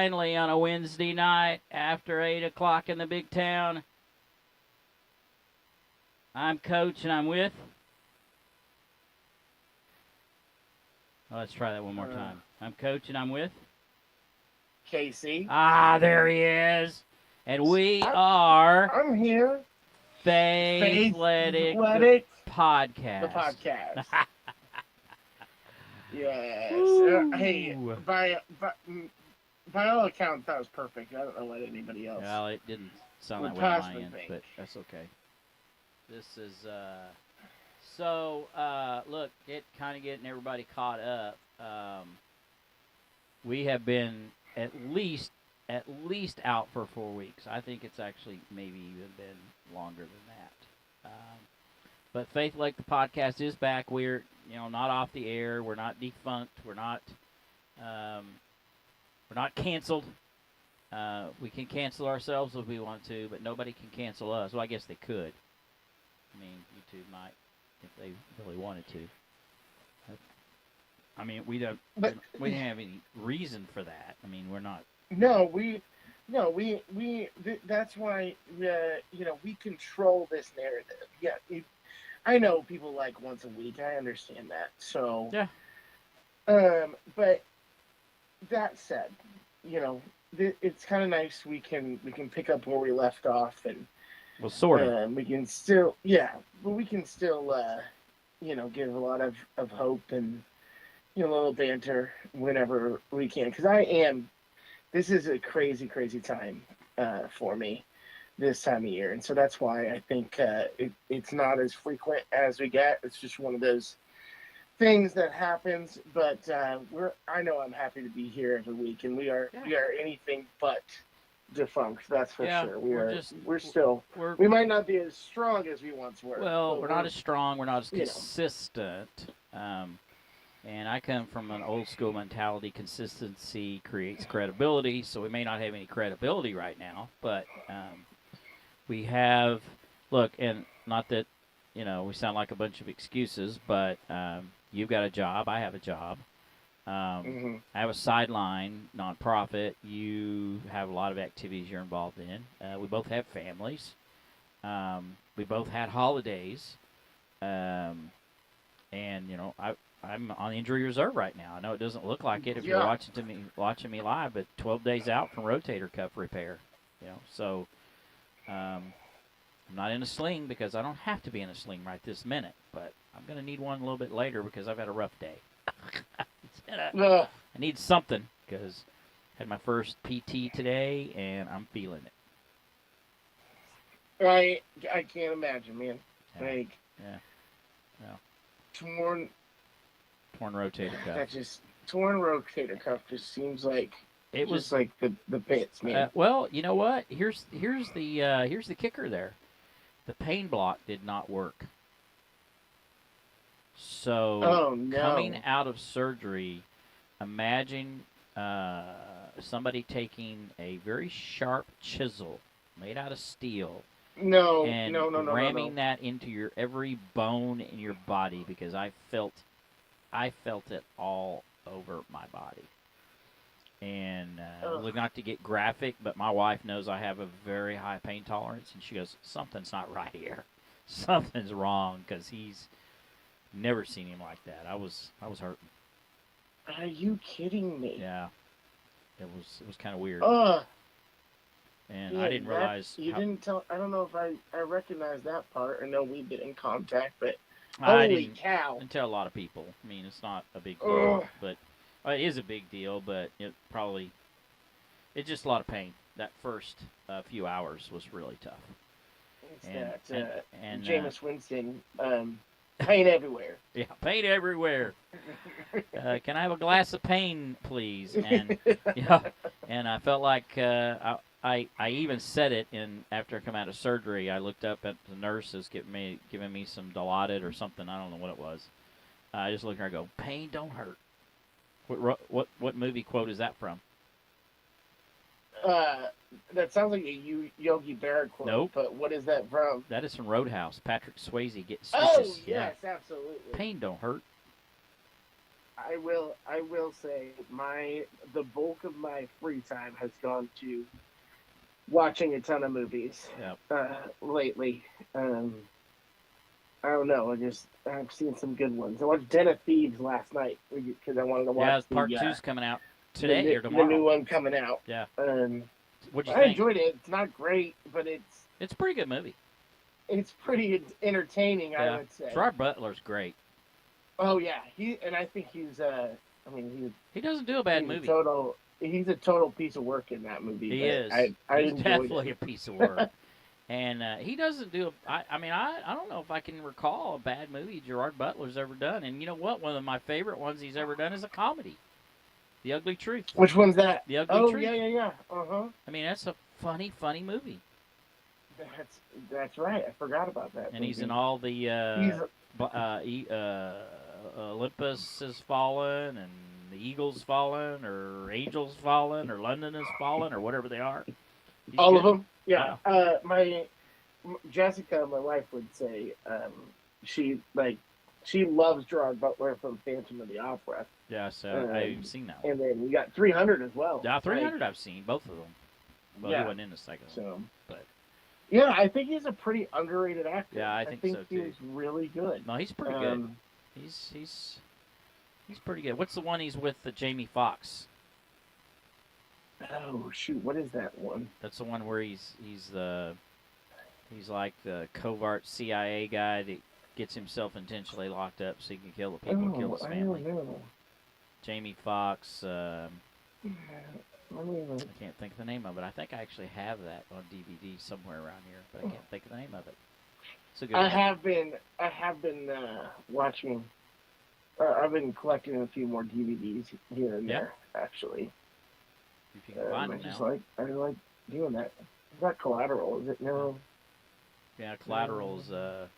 finally on a Wednesday night after 8 o'clock in the big town. I'm Coach, and I'm with... Oh, let's try that one more time. I'm Coach, and I'm with... Casey. Ah, there he is. And we are... I'm here. Faithletic The Podcast. The podcast. Yes. Hey, by all accounts, that was perfect. I don't know what anybody else. Well, it didn't sound that way on my end, but that's okay. This is, look, kind of getting everybody caught up. We have been at least out for 4 weeks. I think it's actually maybe even been longer than that. But Faithletic The Podcast is back. We're, not off the air. We're not defunct. We're not canceled. We can cancel ourselves if we want to, but nobody can cancel us. Well, I guess they could. I mean, YouTube might if they really wanted to. I mean, we don't have any reason for that. I mean, we're not. That's why, we control this narrative. Yeah, I know people like once a week. I understand that. So, yeah. But that said, it's kind of nice. We can pick up where we left off, and well, sort of. we can still, but we can still, give a lot of hope and a little banter whenever we can. Because this is a crazy, crazy time for me this time of year. And so that's why I think it's not as frequent as we get. It's just one of those things that happens. But I know I'm happy to be here every week. And we are anything but defunct. That's for sure. We might not be as strong as we once were. Well, we're not as strong. We're not as consistent. And I come from an old school mentality. Consistency creates credibility. So we may not have any credibility right now, but we have, look, and not that, we sound like a bunch of excuses, but you've got a job. I have a job. I have a sideline nonprofit. You have a lot of activities you're involved in. We both have families. We both had holidays. And, I'm on injury reserve right now. I know it doesn't look like it if you're watching me live, but 12 days out from rotator cuff repair. So I'm not in a sling because I don't have to be in a sling right this minute, but I'm going to need one a little bit later because I've had a rough day. I need something because I had my first PT today and I'm feeling it. I can't imagine, man. Torn rotator cuff. Torn rotator cuff just seems like it was just like the pits, man. Well, you know what? Here's the kicker there. The pain block did not work. So coming out of surgery, imagine somebody taking a very sharp chisel made out of steel. And ramming that into your every bone in your body because I felt it all over my body. And look, not to get graphic, but my wife knows I have a very high pain tolerance, and she goes, "Something's not right here. Something's wrong," because he's never seen him like that. I was hurting. Are you kidding me? Yeah, it was kind of weird. And yeah, I didn't realize you didn't tell. I don't know if I recognize that part. I know we've been in contact, but holy cow! I didn't tell a lot of people. I mean, it's not a big deal, but it is a big deal. But it's just a lot of pain. That first few hours was really tough. It's and Jameis Winston, pain everywhere. Yeah, pain everywhere. Can I have a glass of pain, please? And and I felt like I even said it after I come out of surgery. I looked up at the nurses giving me some Dilaudid or something. I don't know what it was. I just looked at her and go, "Pain don't hurt." What movie quote is that from? That sounds like a Yogi Berra quote. Nope. But what is that from? That is from Roadhouse. Patrick Swayze gets stitches. Oh, yes, absolutely. Pain don't hurt. I will say the bulk of my free time has gone to watching a ton of movies. Lately. I don't know. I've seen some good ones. I watched Den of Thieves last night because I wanted to watch. Yeah, part 2's coming out today or tomorrow. The new one coming out. Yeah. What'd you think? I enjoyed it. It's not great, but it's a pretty good movie. It's pretty entertaining, I would say. Gerard Butler's great. Oh yeah, I think he's he doesn't do a bad movie. He's a total piece of work in that movie. He is. He's definitely a piece of work. And he doesn't do I don't know if I can recall a bad movie Gerard Butler's ever done. And you know what? One of my favorite ones he's ever done is a comedy. The Ugly Truth. Which one's that? The Ugly Truth. Oh, yeah. Uh-huh. I mean, that's a funny movie. That's right. I forgot about that. And movie. He's in all the Olympus Has Fallen and the Eagles Fallen or Angels Fallen or London Has Fallen or whatever they are. He's all good. Of them? Yeah. Wow. My Jessica, my wife, would say she loves Gerard Butler from Phantom of the Opera. Yeah, so I've seen that one. And then we got 300 as well. Yeah, 300 I've seen, both of them. Well, he wasn't in the second one. But yeah, I think he's a pretty underrated actor. Yeah, I think so too. He's really good. No, he's pretty good. He's pretty good. What's the one he's with Jamie Foxx? Oh shoot, what is that one? That's the one where he's like the covert CIA guy that gets himself intentionally locked up so he can kill the people and kill his family. I don't know. Jamie Foxx. I can't think of the name of it. I think I actually have that on DVD somewhere around here, but I can't think of the name of it. It's a good I have been watching. I've been collecting a few more DVDs here and there, actually. If you can find them now. I like doing that. It's not Collateral, is it? No. Yeah, Collateral's isn't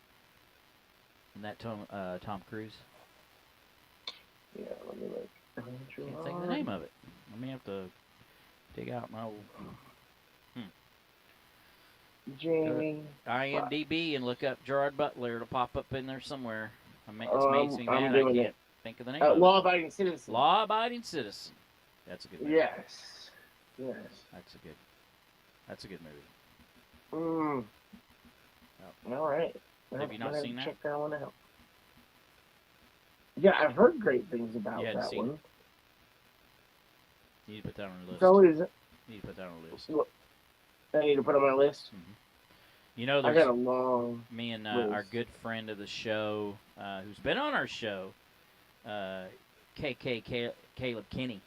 that Tom Cruise? Yeah, let me look. I can't think of the name of it. Let me have to dig out my old Jamie IMDb and look up Gerard Butler. It'll pop up in there somewhere. It's makes me mad. I can't think of the name of it. Law-Abiding Citizen. Law-Abiding Citizen. That's a good movie. Yes. That's a good movie. All right. Have you not seen that? Check that one out. Yeah, I've heard great things about that one. You need to put that on your list. You need to put that on your list. I need to put on my list? Mm-hmm. You know, I got a long me and our good friend of the show, who's been on our show, Caleb Kinney.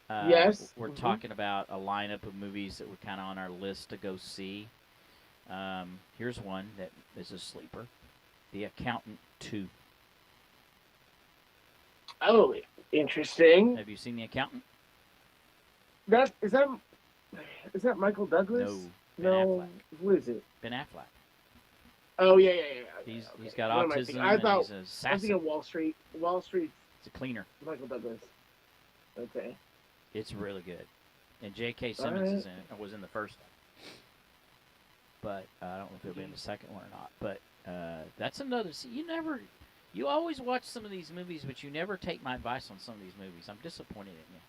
Yes. We're talking about a lineup of movies that were kind of on our list to go see. Here's one that is a sleeper. The Accountant 2. Oh, interesting. Have you seen The Accountant? Is that Michael Douglas? No. Affleck. Who is it? Ben Affleck. Oh yeah. He's got autism. And he's an assassin. I was thinking Wall Street. Wall Street. It's a cleaner. Michael Douglas. Okay. It's really good, and J.K. Simmons is in it. Was in the first one, but I don't know if he'll be in the second one or not. But that's another. See, you always watch some of these movies, but you never take my advice on some of these movies. I'm disappointed in you.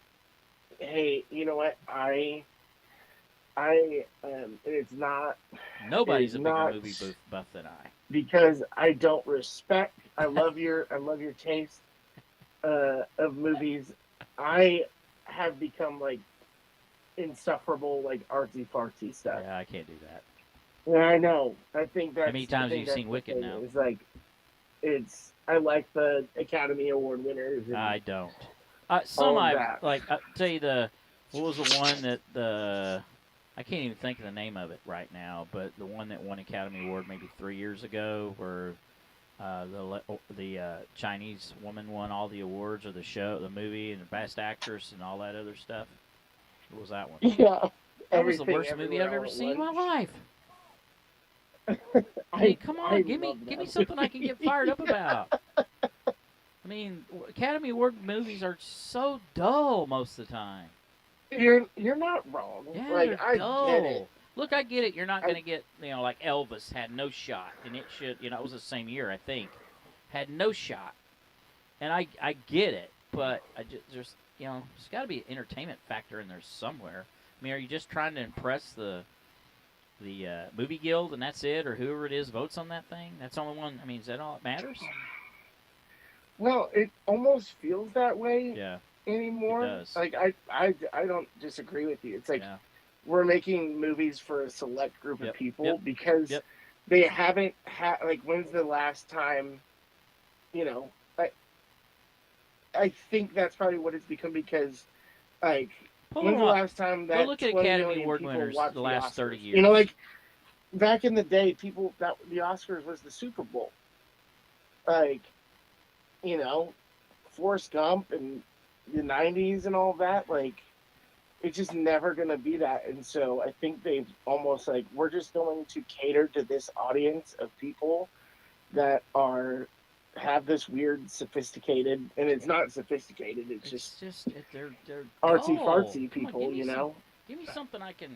Hey, you know what? It's not. Nobody's a bigger movie buff than I. Because I don't respect. I love your taste of movies. I have become like insufferable, like artsy fartsy stuff. Yeah, I can't do that. Yeah, I know. I think that. How many times have you seen Wicked now? I like the Academy Award winners. I don't. Some I'll tell you what was the one that I can't even think of the name of it right now, but the one that won Academy Award maybe 3 years ago, where the Chinese woman won all the awards of the show, the movie, and the best actress and all that other stuff. What was that one? Yeah, that was the worst movie I've ever seen in my life. I mean, come on, give me something I can get fired up about. I mean, Academy Award movies are so dull most of the time. You're not wrong. Yeah, like, they're dull. Get it. Look, I get it. You're not going to get, like Elvis had no shot, and it was the same year, I think, had no shot. And I get it, but there's there's got to be an entertainment factor in there somewhere. I mean, are you just trying to impress the movie guild and that's it, or whoever it is votes on that thing? That's the only one. I mean, is that all that matters? Well, it almost feels that way. Yeah. Anymore. It does. Like I don't disagree with you. It's like we're making movies for a select group of people because they haven't had, like, when's the last time, I think that's probably what it's become, because, like, when's the last time that look at Academy Award winners the last 30 years? Like, back in the day, that the Oscars was the Super Bowl. Like, Forrest Gump and the 90s and all that, like, it's just never going to be that. And so I think they've almost, like, we're just going to cater to this audience of people that have this weird sophisticated, and it's not sophisticated, it's just they're artsy fartsy people. Give me something I can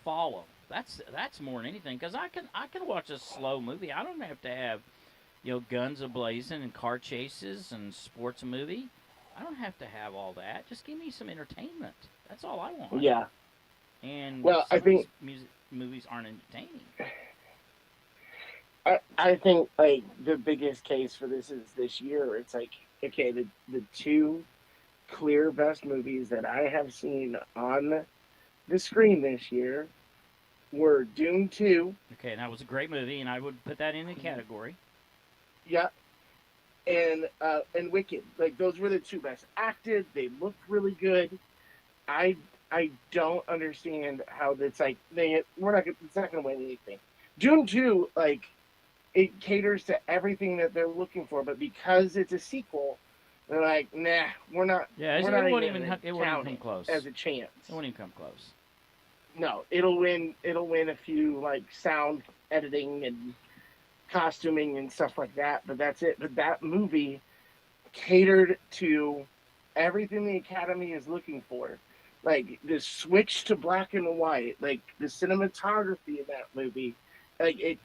follow. That's more than anything, because I can watch a slow movie. I don't have to have guns a-blazing and car chases and sports movie. I don't have to have all that. Just give me some entertainment. That's all I want. Yeah. And I think movies aren't entertaining. I think, like, the biggest case for this is this year. It's like, okay, the two clear best movies that I have seen on the screen this year were Dune 2. Okay, and that was a great movie, and I would put that in the category. Yeah. And Wicked. Like, those were the two best acted. They looked really good. I don't understand how that's, like, it's not going to win anything. Dune 2, like, it caters to everything that they're looking for, but because it's a sequel, they're like, nah, we're not. Yeah, it wouldn't even come close. As a chance. It wouldn't even come close. No, it'll win a few, like, sound editing and costuming and stuff like that, but that's it. But that movie catered to everything the Academy is looking for. Like, the switch to black and white, like, the cinematography in that movie, like, it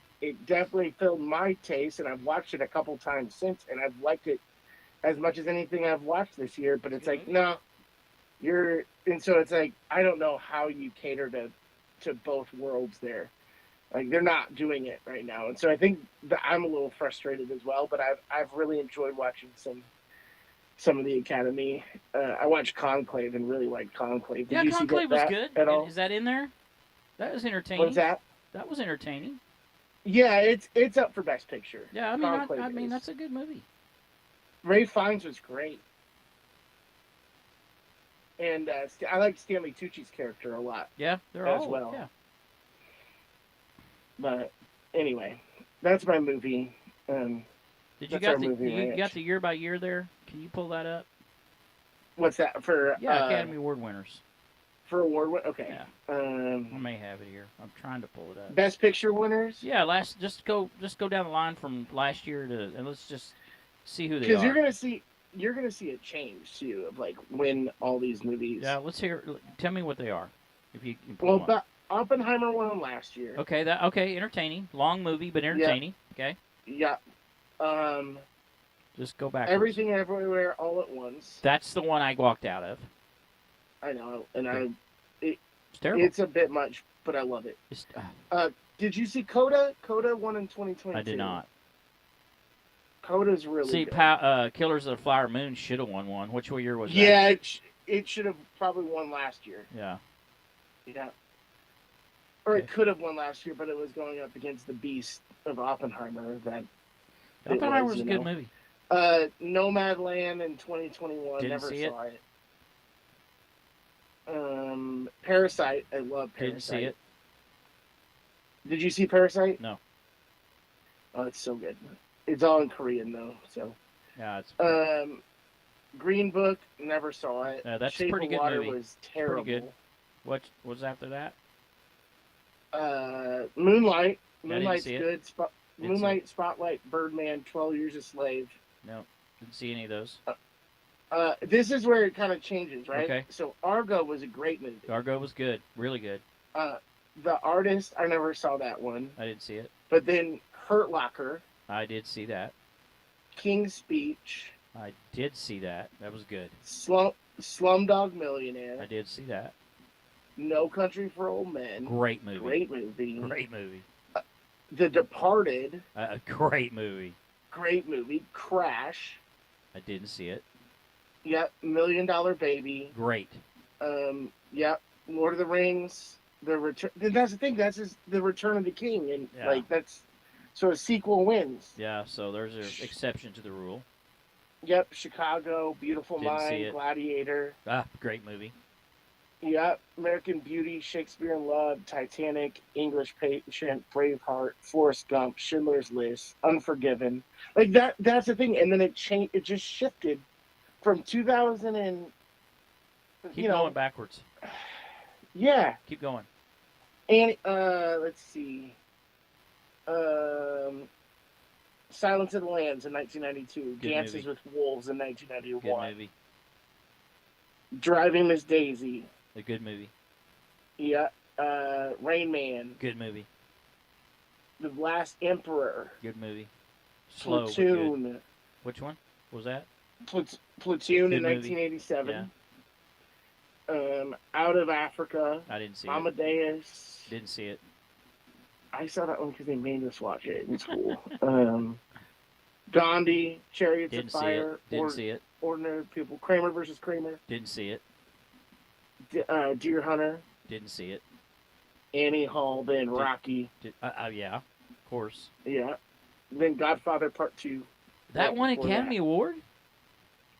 definitely filled my taste, and I've watched it a couple times since, and I've liked it as much as anything I've watched this year. But it's like, no, and so it's like, I don't know how you cater to both worlds there. Like, they're not doing it right now, and so I think that I'm a little frustrated as well. But I've really enjoyed watching some of the Academy. I watched Conclave and really liked Conclave. Did you Conclave was good. At all? Is that in there? That was entertaining. What's that? That was entertaining. Yeah, it's up for Best Picture. Yeah, I mean that's a good movie. Ralph Fiennes was great, and I like Stanley Tucci's character a lot. Yeah, they're as all well. Yeah. But anyway, that's my movie. Did you got the year by year there? Can you pull that up? What's that for? Academy Award winners. For award, okay. Yeah. I may have it here. I'm trying to pull it up. Best Picture winners. Yeah, just go down the line from last year and let's just see who they are. Because you're gonna see a change too of, like, when all these movies. Yeah, let's hear. Tell me what they are, if you can pull Well, them but Oppenheimer won last year. Okay, entertaining, long movie but entertaining. Yeah. Okay. Yeah. Just go back. Everything Everywhere All at Once. That's the one I walked out of. I know, and it's terrible. It's a bit much, but I love it. Did you see Coda? Coda won in 2022. I did not. Coda's really good. Killers of the Flower Moon should have won one. Which year was that? Yeah, it should have probably won last year. Yeah. Yeah. Or it could have won last year, but it was going up against the beast of Oppenheimer. Oppenheimer was a good movie. Nomadland in 2021. Didn't Never see saw it. Parasite. I love Parasite. Didn't see it. Did you see Parasite? No. Oh, it's so good. It's all in Korean though, so. Yeah, it's. Green Book. Never saw it. That's Shape a pretty of good Water movie. Was terrible. Pretty good. What was after that? Moonlight. Moonlight's good. Moonlight, Spotlight, Birdman, 12 Years a Slave. No, didn't see any of those. This is where it kind of changes, right? Okay. So Argo was a great movie. Argo was good, really good. The Artist, I never saw that one. I didn't see it. But then Hurt Locker. I did see that. King's Speech. I did see that. That was good. Slumdog Millionaire. I did see that. No Country for Old Men. Great movie. Great movie. Great movie. The Departed. Great movie. Great movie. Crash. I didn't see it. Yep. $1 Million Baby. Great. Yep. Lord of the Rings. The Return. That's the thing. That's the Return of the King, and like that's so a sequel wins. Yeah. So there's an exception to the rule. Yep. Chicago. Beautiful Didn't see Mind. it. Gladiator. Great movie. Yep. American Beauty. Shakespeare in Love. Titanic. English Patient. Braveheart. Forrest Gump. Schindler's List. Unforgiven. Like that. That's the thing. And then it changed. It just shifted from 2000 and. Keep going backwards. Yeah. Keep going. And let's see. Silence of the Lambs in 1992. Good Dances movie. with Wolves in 1991. Good movie. Driving Miss Daisy. A good movie. Yeah. Rain Man. Good movie. The Last Emperor. Good movie. Slow, Platoon. But good. Which one was that? Platoon good in 1987. Out of Africa. I didn't see it. Amadeus. Didn't see it. I saw that one because they made us watch it in school. Gandhi, Chariots Didn't of Fire. Didn't see it. Ordinary People. Kramer versus Kramer. Didn't see it. Deer Hunter. Didn't see it. Annie Hall. Then Rocky. Yeah, of course. Yeah. Then Godfather Part 2. That won Academy Award?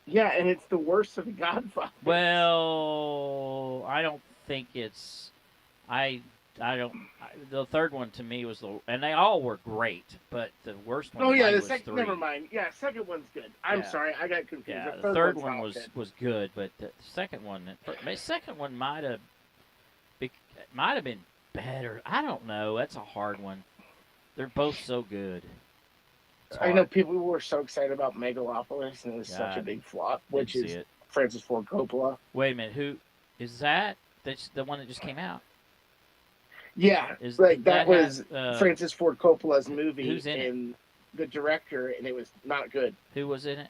Yeah, and it's the worst of the Godfather. Well, I don't think it's. The third one to me was and they all were great, but the worst one. Oh yeah, the was second. 3. Never mind. Yeah, second one's good. I'm sorry, I got confused. Yeah, the third one was good, but the second one might have been better. I don't know. That's a hard one. They're both so good. I know people were so excited about Megalopolis, and it was such a big flop, which is Francis Ford Coppola. Wait a minute, who is that? That's the one that just came out. Yeah, that was Francis Ford Coppola's movie. Who's in it? The director, and it was not good. Who was in it?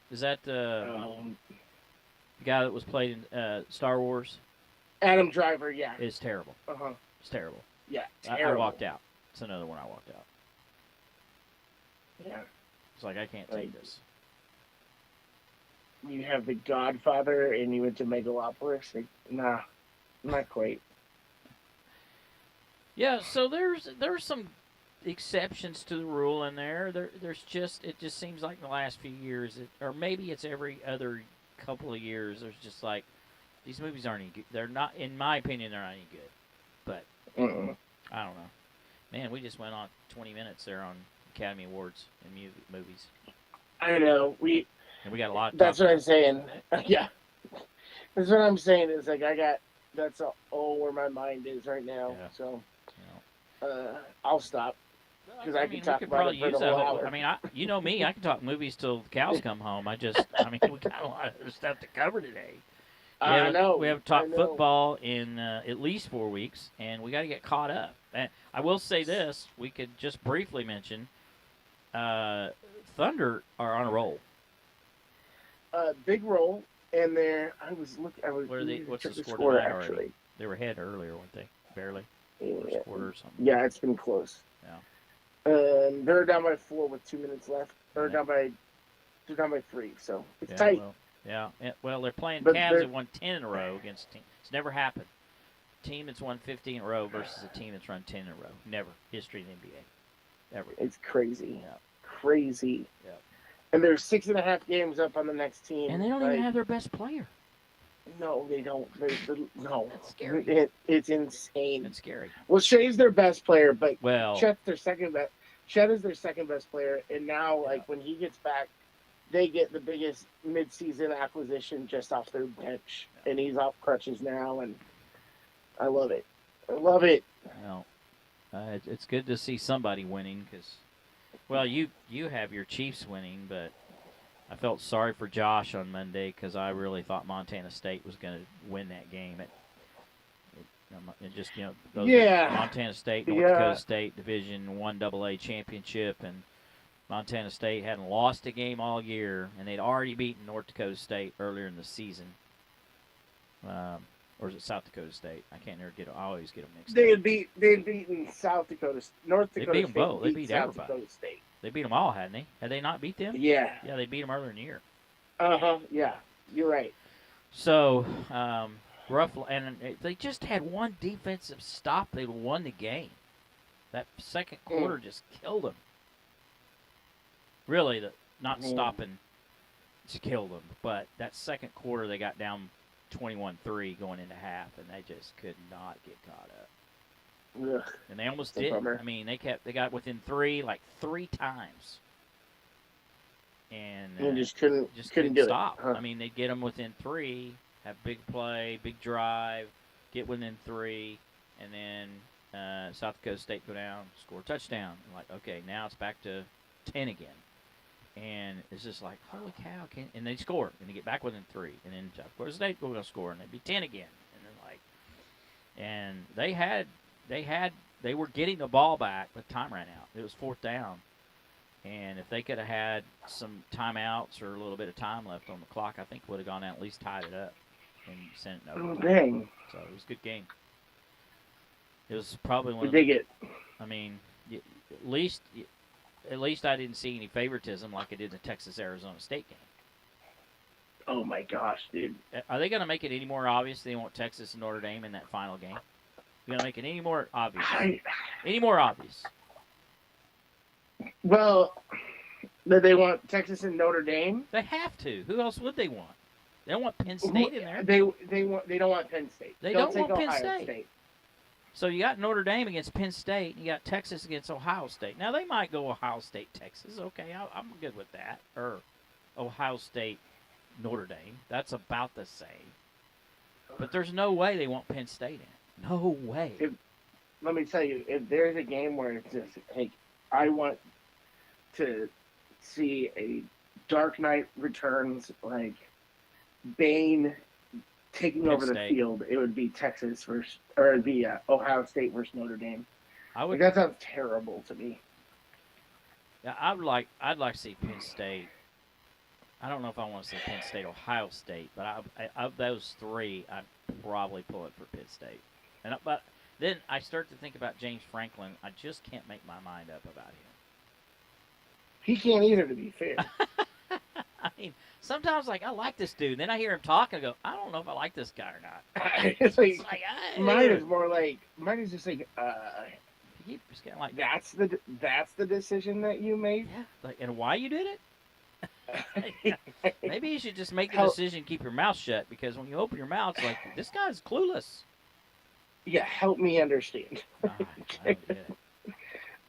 Is that the guy that was played in Star Wars? Adam Driver, yeah. It's terrible. It's terrible. Yeah, I walked out. It's another one I walked out. Yeah. It's like, I can't take this. You have The Godfather, and you went to Megalopolis? Like, nah, not quite. Yeah, so there's some exceptions to the rule in there. There's just, it just seems like in the last few years, or maybe it's every other couple of years, there's just like, these movies aren't any good. They're not, in my opinion, they're not any good. But, I don't know. Man, we just went on 20 minutes there on Academy Awards and movies. I know. We got a lot to That's what I'm saying. Yeah. That's what I'm saying is like that's all where my mind is right now. Yeah. So I'll stop because I can talk about it for the whole hour. I mean, you know me, I can talk movies till the cows come home. We got a lot of stuff to cover today. I know. We have talked football in at least 4 weeks, and we got to get caught up. And I will say this: we could just briefly mention Thunder are on a roll. Big roll, and I was looking. What's the score actually? Already? They were ahead earlier, weren't they? Barely. First quarter or something. Yeah, it's been close. Yeah. They're down by 4 with 2 minutes left. They're down by 3, so it's tight. Well, they're playing Cavs that won 10 in a row against a team. It's never happened. A team that's won 15 in a row versus a team that's run 10 in a row. Never. History in the NBA. Ever. It's crazy. Yeah. Crazy. Yeah. And there's 6.5 games up on the next team. And they don't even have their best player. No, they don't. No. That's scary. It's insane. It's scary. Well, Shea's their best player, but Chet's their second best. Chet is their second best player, and now, when he gets back, they get the biggest midseason acquisition just off their bench, and he's off crutches now, and I love it. I love it. Well, it's good to see somebody winning because, you have your Chiefs winning, but I felt sorry for Josh on Monday because I really thought Montana State was going to win that game. Montana State, North Dakota State Division I AA championship, and Montana State hadn't lost a game all year, and they'd already beaten North Dakota State earlier in the season. Or is it South Dakota State? I can't never get them. I always get them mixed up. They'd beaten South Dakota, North Dakota They beat them State. both. They beat South everybody. Dakota State. They beat them all, hadn't they? Had they not beat them? Yeah. Yeah, they beat them earlier in the year. Yeah, you're right. So, rough, and they just had one defensive stop. They won the game. That second quarter just killed them. Really, not stopping just killed them. But that second quarter, they got down 21-3 going into half, and they just could not get caught up. Ugh, and they almost did. I mean, they got within 3 like 3 times, and just couldn't stop. It, huh? I mean, they'd get them within 3, have big play, big drive, get within 3, and then South Dakota State go down, score a touchdown. I'm like, okay, now it's back to 10 again. And it's just like, holy cow! And they score, and they get back within 3, and then South Dakota State will score, and they'd be 10 again, and they were getting the ball back, but time ran out. It was 4th down, and if they could have had some timeouts or a little bit of time left on the clock, I think would have gone out, at least tied it up, and sent it over. Oh, dang! So it was a good game. It was probably one. I mean, at least I didn't see any favoritism like I did in the Texas-Arizona State game. Oh, my gosh, dude. Are they going to make it any more obvious they want Texas and Notre Dame in that final game? They're going to make it any more obvious? Any more obvious? Well, they want Texas and Notre Dame? They have to. Who else would they want? They don't want Penn State in there. They don't want Penn State. They don't want Penn State. So you got Notre Dame against Penn State, and you got Texas against Ohio State. Now, they might go Ohio State, Texas. Okay, I'm good with that. Or Ohio State, Notre Dame. That's about the same. But there's no way they want Penn State in. No way. Let me tell you, if there's a game where it's just, hey, I want to see a Dark Knight Returns, like, Bane taking Penn over the State. field, it would be Texas versus, or the Ohio State versus Notre Dame. That sounds terrible to me. Yeah, I'd like to see Penn State. I don't know if I want to say Penn State, Ohio State, but of those 3, I'd probably pull it for Penn State. But then I start to think about James Franklin. I just can't make my mind up about him. He can't either, to be fair. I mean, sometimes, I like this dude. Then I hear him talk and I go, I don't know if I like this guy or not. Mine is just like, he's kind of like, that's the decision that you made? Yeah. And why you did it? Maybe you should just make the decision, keep your mouth shut, because when you open your mouth, it's like, this guy's clueless. Yeah, help me understand. I don't get it.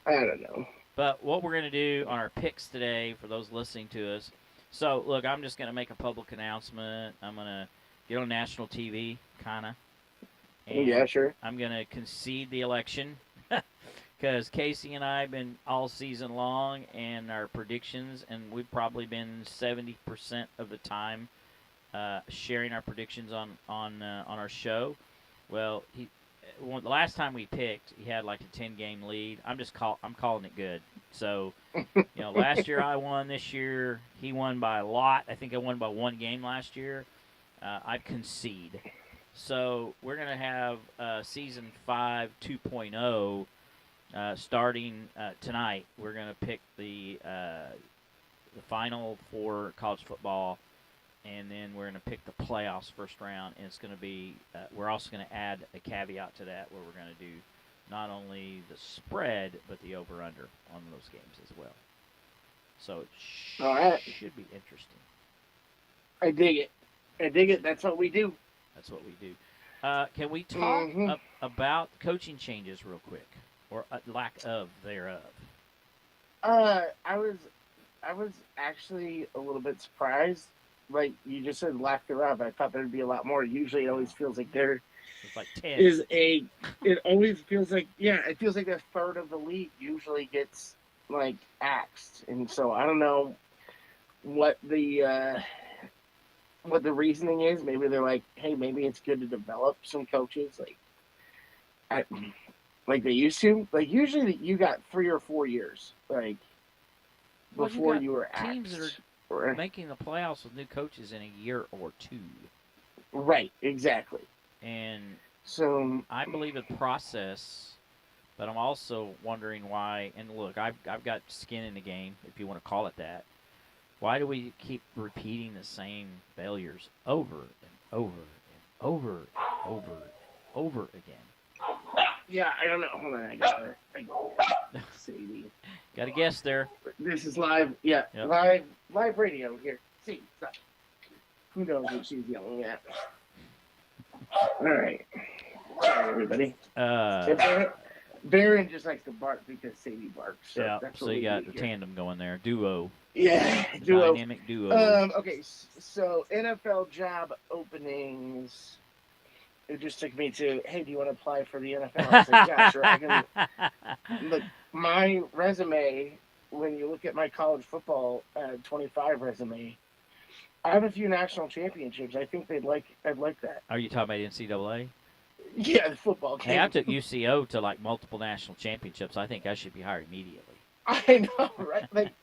I don't know. But what we're going to do on our picks today, for those listening to us, so, look, I'm just going to make a public announcement. I'm going to get on national TV, kind of. Yeah, sure. I'm going to concede the election because Casey and I have been all season long, and our predictions, and we've probably been 70% of the time sharing our predictions on our show. Well, the last time we picked, he had like a 10-game lead. I'm calling it good. So, last year I won. This year he won by a lot. I think I won by 1 game last year. I concede. So we're gonna have season 5 2.0 starting tonight. We're gonna pick the final for college football. And then we're going to pick the playoffs first round, and it's going to be we're also going to add a caveat to that where we're going to do not only the spread but the over-under on those games as well. So it should be interesting. I dig it. That's what we do. Can we talk about coaching changes real quick, or lack of thereof? I was actually a little bit surprised. Like you just said, lack thereof. I thought there'd be a lot more. Usually, it always feels like there is a. It always feels like it feels like a third of the league usually gets like axed, and so I don't know what the reasoning is. Maybe they're like, hey, maybe it's good to develop some coaches like they used to. Like usually, you got 3 or 4 years. Like before you were teams that are making the playoffs with new coaches in a year or two. Right, exactly. And so I believe in process, but I'm also wondering why. And look, I've got skin in the game, if you want to call it that. Why do we keep repeating the same failures over and over and over and over and over again? Yeah, I don't know. Hold on, I got Sadie. Got a guess there. This is live. Yeah, yep. live radio here. See, who knows what she's yelling at? All right. Sorry, everybody. Baron just likes to bark because Sadie barks. So yeah, so you got a tandem going there. Duo. Yeah, duo. Dynamic duo. Okay, so NFL job openings. It just took me to, hey, do you want to apply for the NFL? I was like, yeah, sure. I can. Look, my resume, when you look at my college football 25 resume, I have a few national championships. I think I'd like that. Are you talking about NCAA? Yeah, the football game. Hey, I took UCO to like multiple national championships. I think I should be hired immediately. I know, right? Like,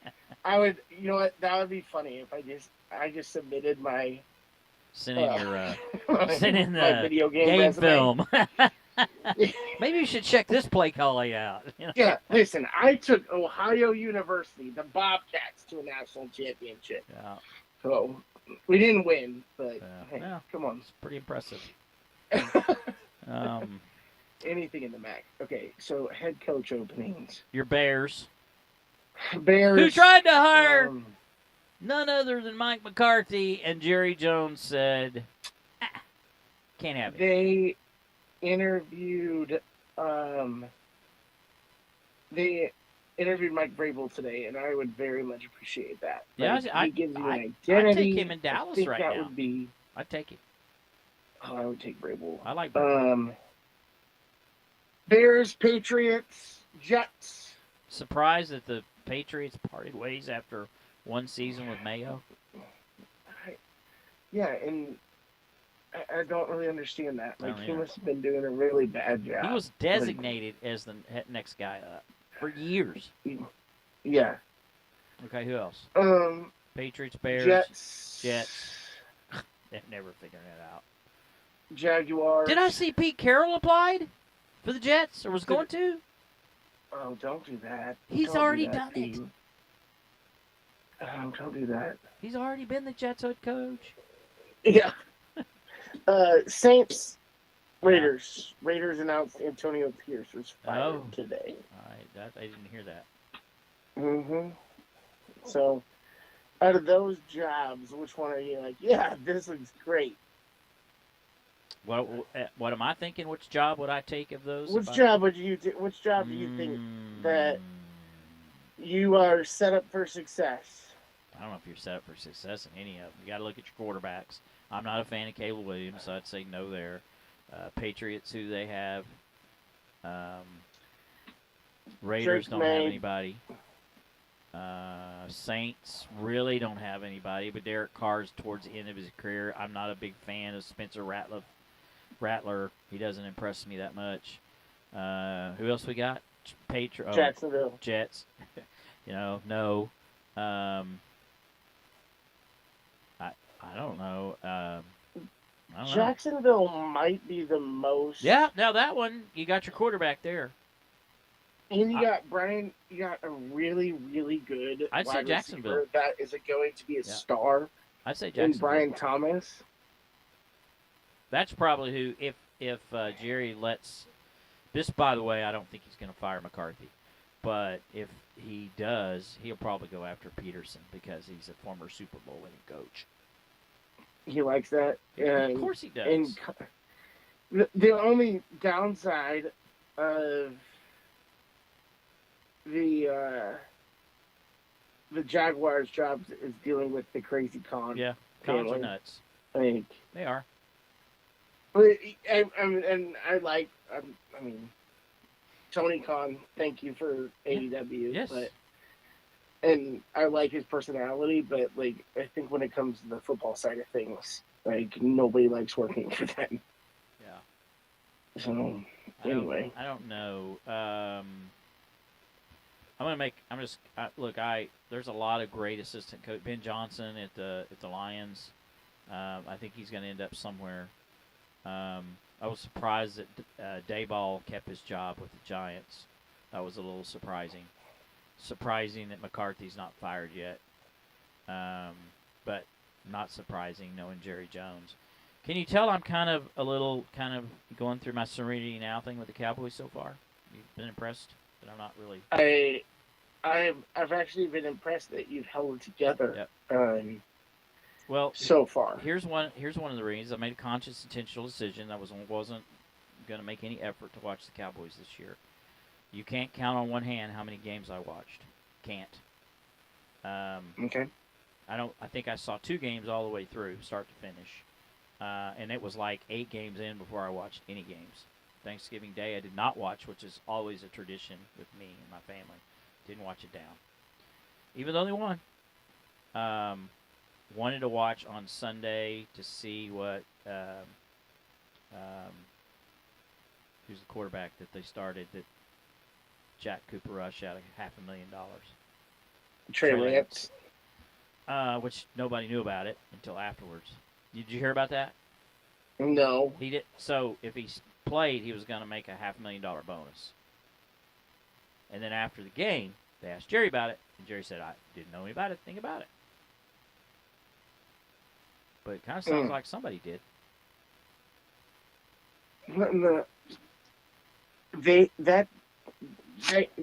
I would, you know what? That would be funny if I just submitted my. Send in your send in the video game film. Maybe you should check this play calling out. You know? Yeah, listen, I took Ohio University, the Bobcats, to a national championship. Yeah. So we didn't win, but hey, come on, it's pretty impressive. Anything in the MAC. Okay, so head coach openings. Your Bears. Who tried to hire none other than Mike McCarthy, and Jerry Jones said, can't have it. They interviewed Mike Vrabel today, and I would very much appreciate that. Yeah, he gives you an identity. I'd take him in Dallas right now. Would be. I'd take him. Oh, I would take Vrabel. I like Vrabel. Bears, Patriots, Jets. Surprised that the Patriots parted ways after one season with Mayo? Yeah, and I don't really understand that. Like, he must have been doing a really bad job. He was designated as the next guy up for years. Yeah. Okay, who else? Patriots, Bears, Jets. They're never figuring that out. Jaguars. Did I see Pete Carroll applied for the Jets, or was going to? Oh, don't do that. He's already done it. Don't do that. He's already been the Jets head coach. Yeah. Saints, Raiders. Yeah. Raiders announced Antonio Pierce was fired today. I didn't hear that. Mm-hmm. So, out of those jobs, which one are you like, yeah, this looks great? What am I thinking? Which job would I take of those? Which job do you think that you are set up for success? I don't know if you're set up for success in any of them. You got to look at your quarterbacks. I'm not a fan of Caleb Williams, so I'd say no there. Patriots, who they have. Raiders don't have anybody. Saints really don't have anybody, but Derek Carr's towards the end of his career. I'm not a big fan of Spencer Rattler. He doesn't impress me that much. Who else we got? Jacksonville. Jets. No. I don't know. Jacksonville might be the most. Yeah, now that one, you got your quarterback there. And you got a really, really good I'd say Jacksonville. That is going to be a star. I'd say Jacksonville. And Brian Thomas. That's probably who, if Jerry lets this, by the way, I don't think he's going to fire McCarthy. But if he does, he'll probably go after Peterson because he's a former Super Bowl winning coach. He likes that? Of course he does. And the only downside of the Jaguars' jobs is dealing with the crazy Khan. Yeah, Khans are nuts. I think they are. But Tony Khan, thank you for AEW. Yes. And I like his personality, but I think when it comes to the football side of things, nobody likes working for them. Yeah. So anyway, I don't know. There's a lot of great assistant coach. Ben Johnson at the Lions. I think he's going to end up somewhere. I was surprised that Dayball kept his job with the Giants. That was a little surprising. Surprising that McCarthy's not fired yet. But not surprising knowing Jerry Jones. Can you tell I'm kind of going through my serenity now thing with the Cowboys so far? You've been impressed that I'm not really. I've actually been impressed that you've held it together. Yep. Well, so far. Here's one of the reasons I made a conscious, intentional decision. I wasn't going to make any effort to watch the Cowboys this year. You can't count on one hand how many games I watched. Can't. Okay. I think I saw 2 games all the way through, start to finish, and it was like 8 games in before I watched any games. Thanksgiving Day I did not watch, which is always a tradition with me and my family. Didn't watch it down, even though they won. Wanted to watch on Sunday to see what who's the quarterback that they started that Jack Cooper Rush out of $500,000. Trey Lance. Which nobody knew about it until afterwards. Did you hear about that? No. He did. So if he played, he was going to make a $500,000 bonus. And then after the game, they asked Jerry about it, and Jerry said, "I didn't know about it. Think about it." But it kind of sounds like somebody did.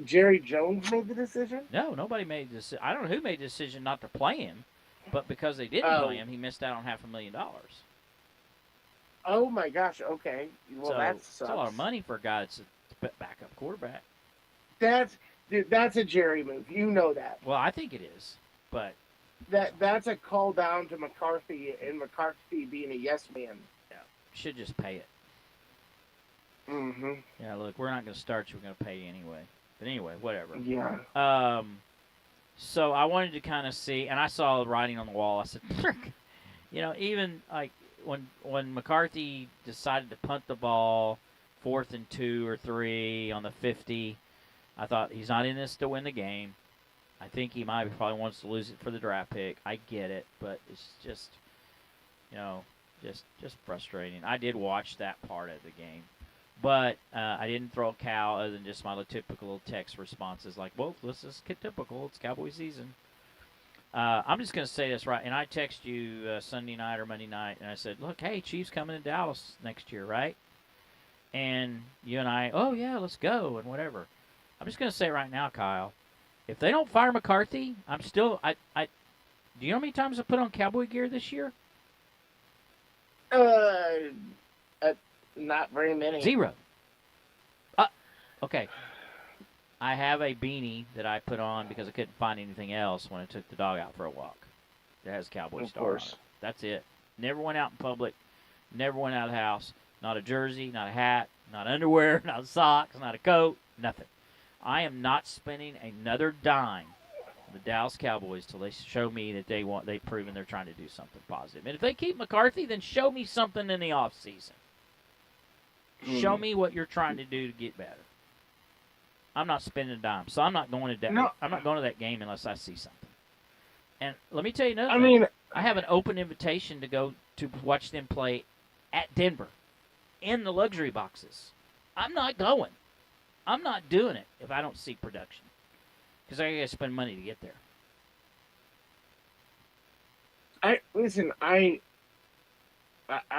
Jerry Jones made the decision? No, nobody made the decision. I don't know who made the decision not to play him, but because they didn't play him, he missed out on $500,000. Oh my gosh! Okay, well that sucks. That's a lot of money for a guy that's a backup quarterback. That's a Jerry move. You know that. Well, I think it is, but that's a call down to McCarthy, and McCarthy being a yes man. Yeah, should just pay it. Mm-hmm. Yeah, look, we're not going to start you. We're going to pay you anyway. But anyway, whatever. Yeah. So I wanted to kind of see, and I saw the writing on the wall. I said, even like when McCarthy decided to punt the ball 4th and 2 or 3 on the 50, I thought he's not in this to win the game. I think he probably wants to lose it for the draft pick. I get it, but it's just, just frustrating. I did watch that part of the game. But I didn't throw a cow other than just my typical text responses like, well, this is typical. It's Cowboy season. I'm just going to say this right. And I text you Sunday night or Monday night, and I said, look, hey, Chiefs coming to Dallas next year, right? And you and I, oh, yeah, let's go and whatever. I'm just going to say right now, Kyle, if they don't fire McCarthy, I'm still – do you know how many times I put on Cowboy gear this year? Not very many. 0. Okay. I have a beanie that I put on because I couldn't find anything else when I took the dog out for a walk. It has Cowboy Star on it. That's it. Never went out in public. Never went out of the house. Not a jersey, not a hat, not underwear, not socks, not a coat, nothing. I am not spending another dime on the Dallas Cowboys till they show me that they've proven they're trying to do something positive. And if they keep McCarthy, then show me something in the offseason. Show me what you're trying to do to get better. I'm not spending a dime, so I'm not going to that. No. I'm not going to that game unless I see something. And let me tell you another thing. I have an open invitation to go to watch them play at Denver in the luxury boxes. I'm not going. I'm not doing it if I don't see production because I got to spend money to get there. I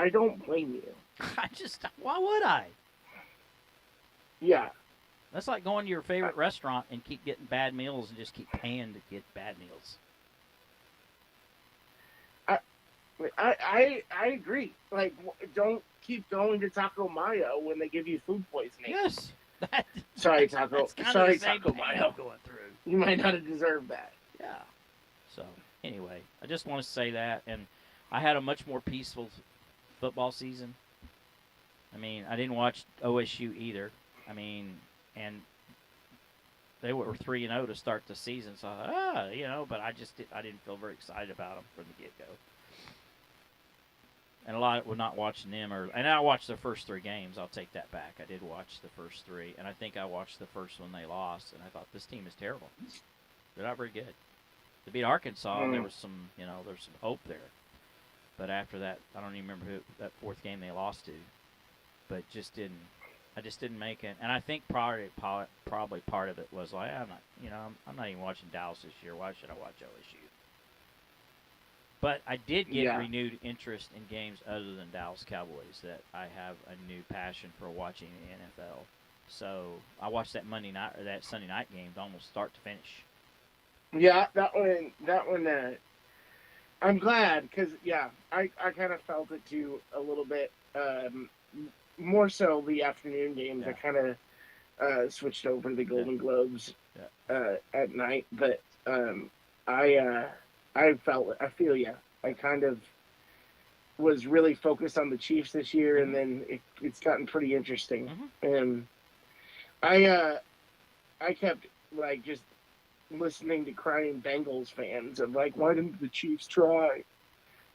don't blame you. Why would I? Yeah. That's like going to your favorite restaurant and keep getting bad meals and just keep paying to get bad meals. I agree. Like, don't keep going to Taco Mayo when they give you food poisoning. Yes. Sorry, Taco. Sorry, Taco Mayo. Going through. You might not have deserved that. Yeah. So, anyway, I just want to say that. And I had a much more peaceful football season. I mean, I didn't watch OSU either. I mean, and they were 3-0 to start the season, so I thought, but I didn't feel very excited about them from the get-go. And a lot were not watching them. And I watched the first 3 games. I'll take that back. I did watch the first 3. And I think I watched the first one they lost. And I thought, this team is terrible. They're not very good. To beat Arkansas, there was some, there's some hope there. But after that, I don't even remember who that 4th game they lost to. But I just didn't make it. And I think probably part of it was like, I'm not even watching Dallas this year. Why should I watch OSU? But I did get renewed interest in games other than Dallas Cowboys. That I have a new passion for watching the NFL. So I watched that Sunday night game almost start to finish. Yeah, that one. I'm glad because I kind of felt it too a little bit. More so the afternoon games. I kind of switched over to the Golden Globes at night, but I feel you. I kind of was really focused on the Chiefs this year, and then it's gotten pretty interesting. And I kept just listening to crying Bengals fans of why didn't the Chiefs try?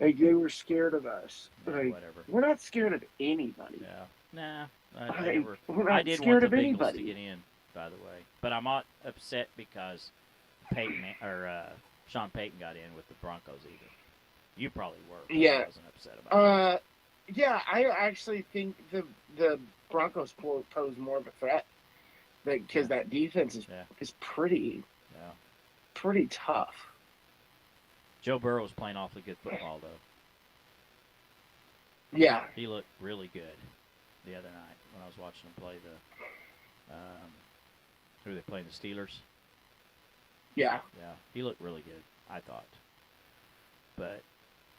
They were scared of us. Whatever. We're not scared of anybody. Yeah. Nah. We're not I did scared want the of Bengals anybody. to get in, by the way. But I'm not upset because Sean Payton got in with the Broncos either. You probably were. I wasn't upset about it. Yeah, I actually think the Broncos pose more of a threat because that defense is pretty tough. Joe Burrow was playing awfully good football, though. Yeah. He looked really good the other night when I was watching him play who are they playing, the Steelers? Yeah. Yeah, he looked really good, I thought. But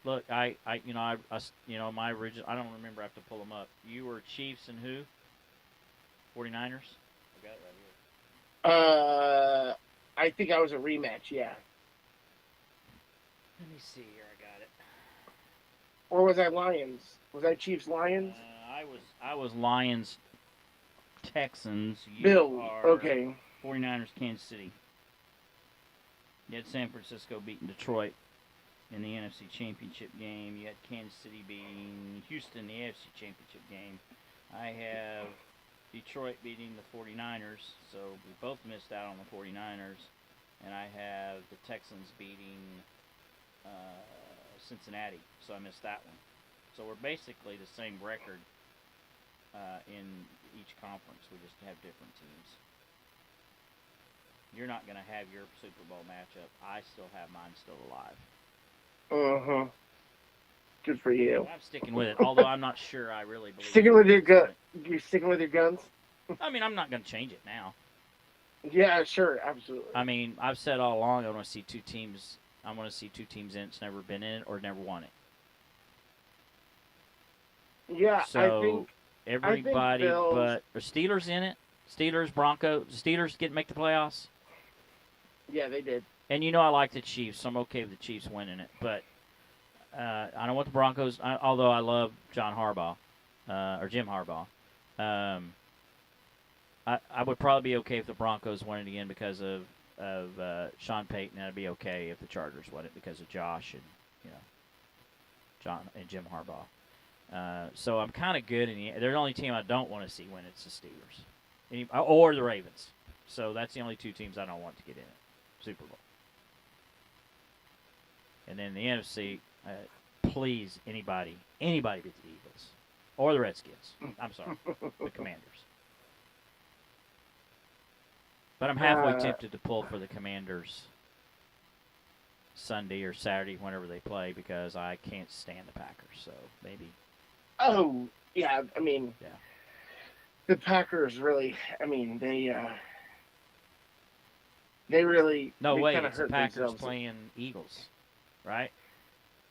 look, my original, I don't remember, I have to pull them up. You were Chiefs and who? 49ers? I got it right here. I think I was a rematch, yeah. Let me see here, I got it. Or was I Lions? Was I Chiefs Lions? I was Lions Texans. Bills. Okay. 49ers Kansas City. You had San Francisco beating Detroit in the NFC Championship game. You had Kansas City beating Houston in the AFC Championship game. I have Detroit beating the 49ers, so we both missed out on the 49ers. And I have the Texans beating Cincinnati, so I missed that one. So we're basically the same record in each conference. We just have different teams. You're not going to have your Super Bowl matchup. I still have mine still alive. Good for you. I'm sticking with it, although I'm not sure I really believe sticking with your gun. You're sticking with your guns? I mean, I'm not going to change it now. Yeah, sure, absolutely. I mean, I've said all along I want to see two teams. I want to see two teams in it's never been in it or never won it. Yeah, so I think everybody but are Steelers in it. Steelers, Broncos. Steelers make the playoffs. Yeah, they did. And I like the Chiefs, so I'm okay with the Chiefs winning it. But I don't want the Broncos. Although I love Jim Harbaugh. I would probably be okay if the Broncos won it again because of Sean Payton, and I'd be okay if the Chargers won it because of Josh and John and Jim Harbaugh. So I'm kind of good. They're the only team I don't want to see win. It's the Steelers, or the Ravens. So that's the only two teams I don't want to get in it, Super Bowl. And then the NFC, please anybody beat the Eagles or the Redskins. I'm sorry, the Commanders. But I'm halfway tempted to pull for the Commanders Sunday or Saturday, whenever they play, because I can't stand the Packers. So maybe. Oh yeah, I mean, the Packers really. I mean, they really. No way, it's the Packers playing Eagles, right?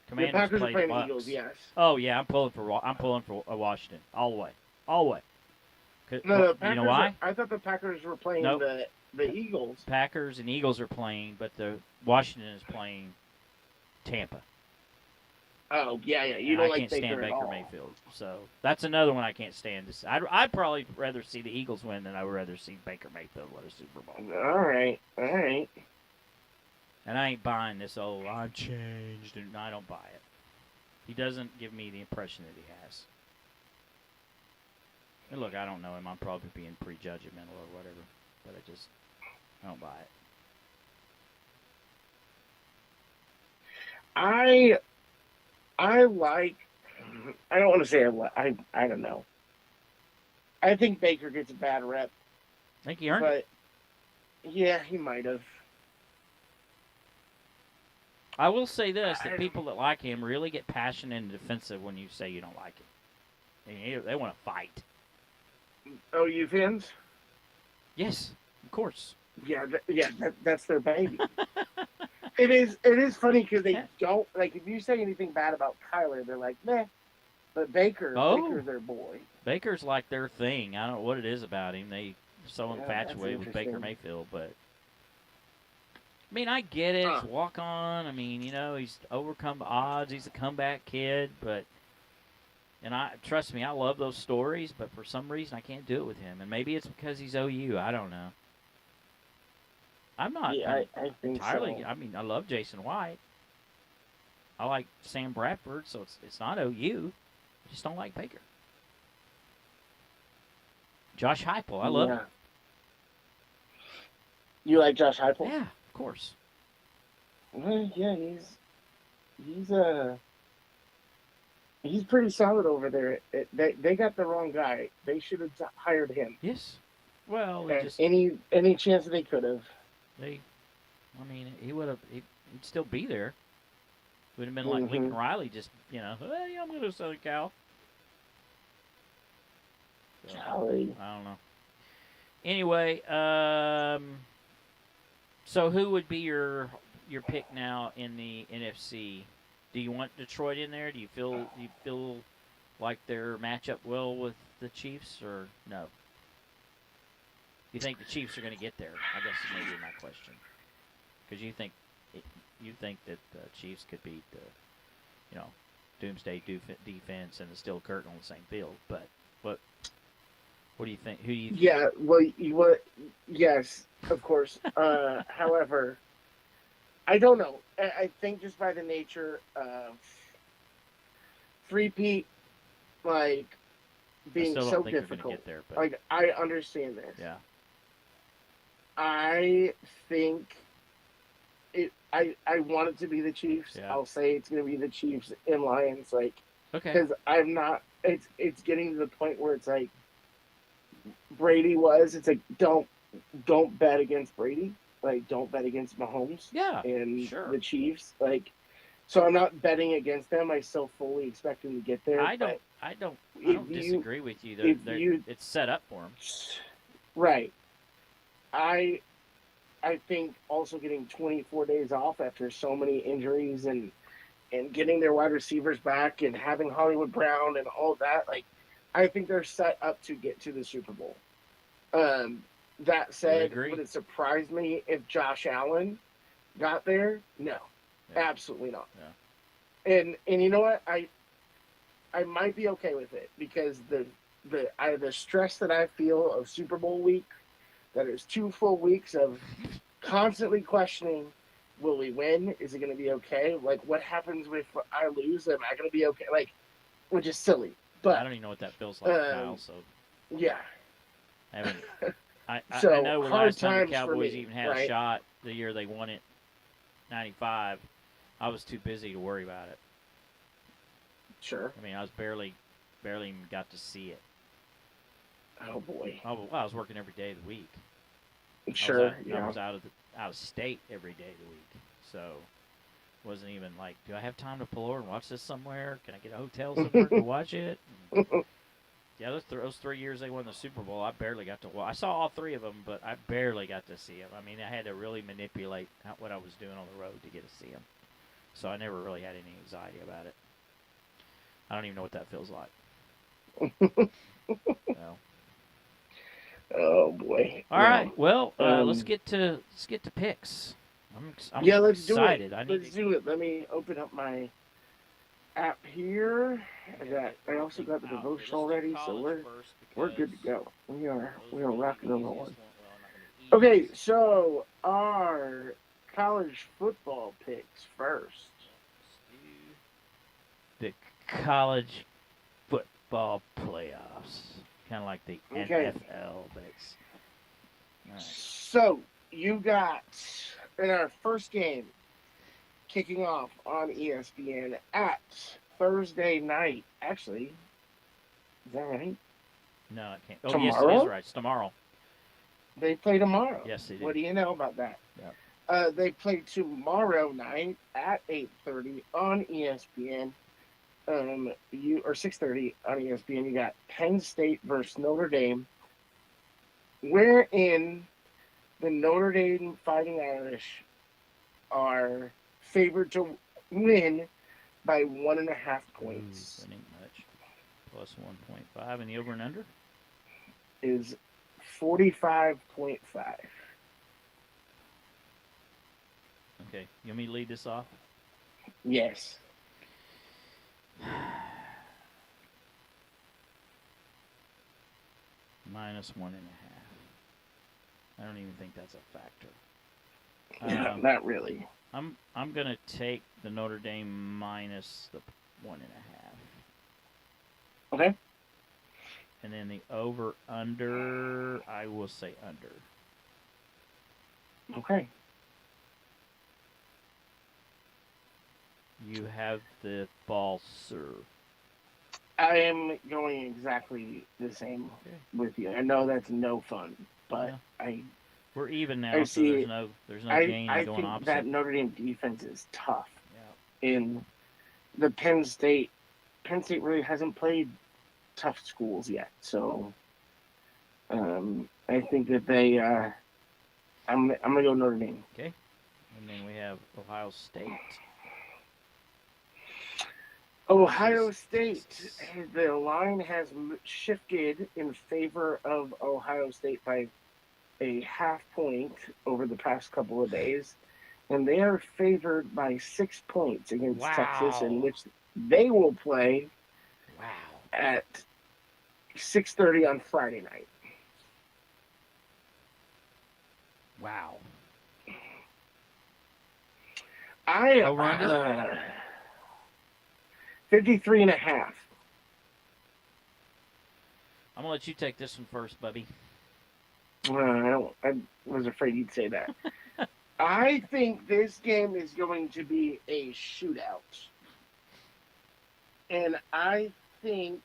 Commanders the Packers are playing the Eagles, yes. Oh yeah, I'm pulling for Washington all the way. No, you know why? I thought the Packers were playing the Eagles. Packers and Eagles are playing, but the Washington is playing Tampa. Oh yeah. I can't stand Baker Mayfield, so that's another one I can't stand. I'd probably rather see the Eagles win than I would rather see Baker Mayfield win a Super Bowl. All right. And I ain't buying this. I'm changed, and I don't buy it. He doesn't give me the impression that he has. And look, I don't know him. I'm probably being prejudgmental or whatever, but I don't buy it. I like. I don't want to say I don't know. I think Baker gets a bad rep. I think he earned it. Yeah, he might have. I will say this, that people that like him really get passionate and defensive when you say you don't like him. They want to fight. OU fans? Yes, of course. Yeah, that's their baby. It is funny because they don't, like, if you say anything bad about Kyler, they're like, meh. But Baker's their boy. Baker's like their thing. I don't know what it is about him. They so infatuated with Baker Mayfield, but I mean, I get it. It's walk on. I mean, he's overcome odds. He's a comeback kid, and trust me, I love those stories, but for some reason I can't do it with him. And maybe it's because he's OU. I don't know. I'm not I think entirely. So. I mean, I love Jason White. I like Sam Bradford, so it's not OU. I just don't like Baker. Josh Heupel, I love him. You like Josh Heupel? Yeah, of course. Well, yeah, he's pretty solid over there. They got the wrong guy. They should have hired him. Yes. Well, any chance they could have. He would have. He'd still be there. Would have been like Lincoln Riley, just hey, I'm going to Southern Cal. So, I don't know. Anyway, so who would be your pick now in the NFC? Do you want Detroit in there? Do you feel like their matchup well with the Chiefs, or no? Do you think the Chiefs are going to get there? I guess is maybe my question. Because you think that the Chiefs could beat the doomsday defense and the steel curtain on the same field, but what do you think? Who do you think? Yeah, well, yes, of course. However, I don't know. I think just by the nature of three-peat, like, being so difficult. Get there, but... Like, I understand this. Yeah. I think I want it to be the Chiefs. Yeah. I'll say it's going to be the Chiefs and Lions, like, okay. Because I'm not. It's getting to the point where it's like Brady was. It's like don't bet against Brady. Like, don't bet against Mahomes. Yeah, and sure. The Chiefs. Like, so I'm not betting against them. I still fully expect them to get there. I don't disagree with you. It's set up for them. Right. I think also getting 24 days off after so many injuries and getting their wide receivers back and having Hollywood Brown and all that, like, I think they're set up to get to the Super Bowl. That said, would it surprise me if Josh Allen got there? No, absolutely not. Yeah. And you know what? I might be okay with it because the stress that I feel of Super Bowl week, that is 2 full weeks of constantly questioning, will we win? Is it going to be okay? Like, what happens if I lose? Am I going to be okay? Like, which is silly. But I don't even know what that feels like, Kyle. So yeah. I mean, I know the last time the Cowboys even had a shot, the year they won it, 95, I was too busy to worry about it. Sure. I mean, I was barely even got to see it. Oh boy. I was working every day of the week. Sure. I was out of state every day of the week, so wasn't even like, do I have time to pull over and watch this somewhere? Can I get a hotel somewhere to watch it? Yeah, those 3 years they won the Super Bowl, I barely got to watch. I saw all 3 of them, but I barely got to see them. I mean, I had to really manipulate what I was doing on the road to get to see them. So I never really had any anxiety about it. I don't even know what that feels like. So. Oh boy! All right. Well, let's get to picks. I'm let's excited. do it. Let's do it. Let me open up my app here. I also got the devotion already, so we're good to go. We are rocking and rolling. Okay, so our college football picks first. The college football playoffs. Kind of like the NFL, but it's... Right. So, you got, in our first game, kicking off on ESPN at Thursday night. Actually, is that right? No, it can't. Oh, tomorrow? Yes, it is right. It's tomorrow. They play tomorrow. Yes, they do. What do you know about that? Yep. They play tomorrow night at 8:30 on ESPN. Or 6:30 on ESPN. You got Penn State versus Notre Dame, wherein the Notre Dame Fighting Irish are favored to win by 1.5 points. Winning much. Plus 1.5, and the over and under is 45.5. Okay, you want me to lead this off? Yes. Minus 1.5. I don't even think that's a factor. Not really. I'm gonna take the Notre Dame minus the 1.5. Okay. And then the over under, I will say under. Okay. You have the ball, sir. I am going exactly the same with you. I know that's no fun, but yeah. We're even now, so there's no gain going opposite. I think that Notre Dame defense is tough. Yeah. In the Penn State really hasn't played tough schools yet, so I think that they. I'm gonna go Notre Dame. Okay, and then we have Ohio State. Ohio State, the line has shifted in favor of Ohio State by a 0.5 point over the past couple of days, and they are favored by 6 points against Texas, in which they will play at 6:30 on Friday night. Wow. 53.5. I'm gonna let you take this one first, Bubby. I was afraid you'd say that. I think this game is going to be a shootout. And I think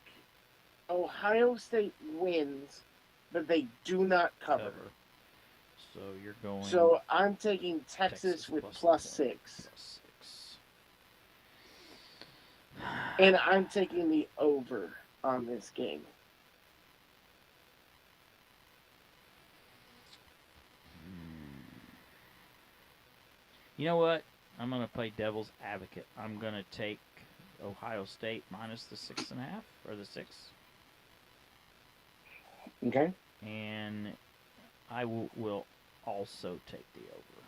Ohio State wins, but they do not cover. So you're going... So I'm taking Texas with +6. And I'm taking the over on this game. You know what? I'm going to play devil's advocate. I'm going to take Ohio State minus the 6.5 or the 6. Okay. And I will also take the over.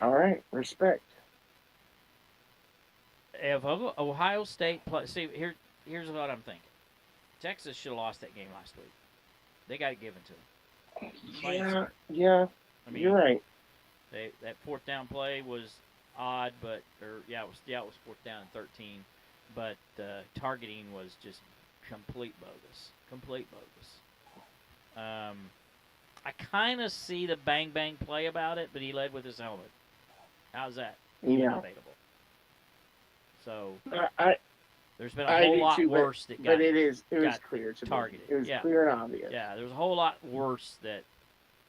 All right. Respect. If Ohio State play, see, here's what I'm thinking. Texas should have lost that game last week. They got it given to them. Yeah. I mean, you're right. That fourth down play was odd, it was fourth down and 13, but targeting was just complete bogus. I kind of see the bang bang play about it, but he led with his helmet. How's that? Yeah. Debatable. So there's been a whole lot worse that got. But it was clear to targeted. It was clear and obvious. Yeah, there was a whole lot worse that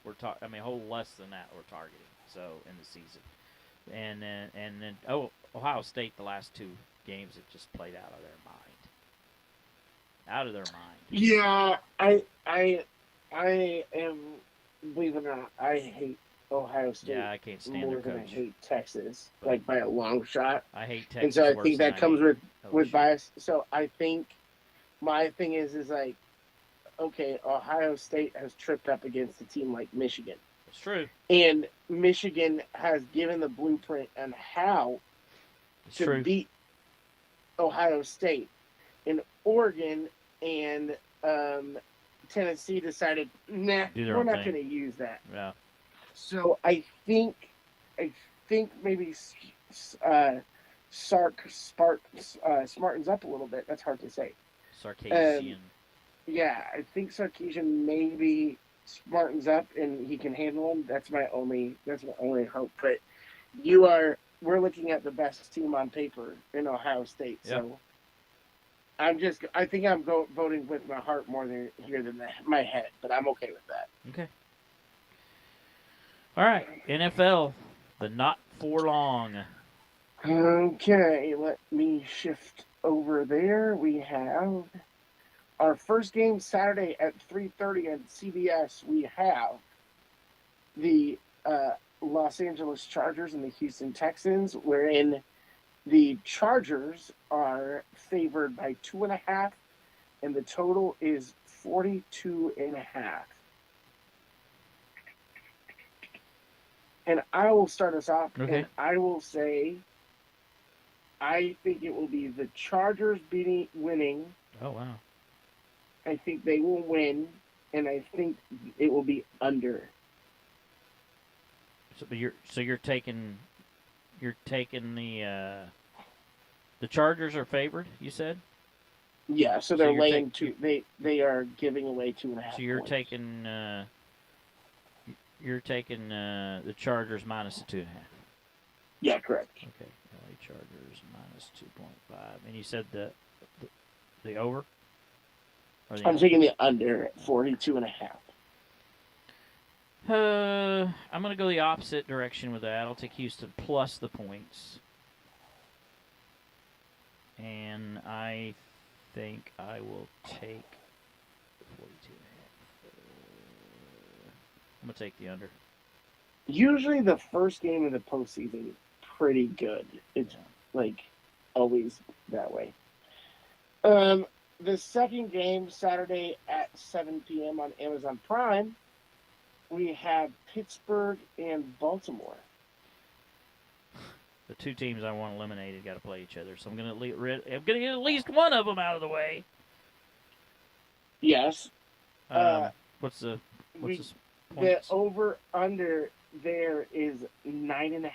a whole less than that we're targeting. So in the season, and then Ohio State, the last 2 games have just played out of their mind. Yeah, I am, believe it or not, I hate Ohio State. Yeah, I can't stand more their coach. than I hate Texas, like by a long shot. I hate Texas. And so I think that comes with bias. So I think my thing is like, okay, Ohio State has tripped up against a team like Michigan. It's true. And Michigan has given the blueprint on how to beat Ohio State. And Oregon and Tennessee decided, we're not going to use that. Yeah. So I think maybe smartens up a little bit. That's hard to say. Sarkisian. Yeah, I think Sarkisian maybe smartens up and he can handle him. That's my only hope. But we're looking at the best team on paper in Ohio State. Yep. So I think I'm voting with my heart more than my head, but I'm okay with that. Okay. All right, NFL, the not for long. Okay, let me shift over there. We have our first game Saturday at 3:30 on CBS. We have the Los Angeles Chargers and the Houston Texans, wherein the Chargers are favored by 2.5, and the total is 42.5. And I will start us off, and I will say, I think it will be the Chargers winning. Oh, wow. I think they will win, and I think it will be under. So you're taking the Chargers are favored, you said? Yeah, so they're laying two. They are giving away 2.5. So you're taking the Chargers minus the 2.5. Yeah, correct. Okay, LA Chargers minus 2.5, and you said the over. I'm taking the under at 42.5. I'm going to go the opposite direction with that. I'll take Houston plus the points. And I think I will take 42.5. I'm going to take the under. Usually the first game of the postseason is pretty good. It's always that way. The second game, Saturday at 7 p.m. on Amazon Prime, we have Pittsburgh and Baltimore. The two teams I want eliminated got to play each other, so I'm going to get at least one of them out of the way. Yes. What's the points? The over-under there is 9.5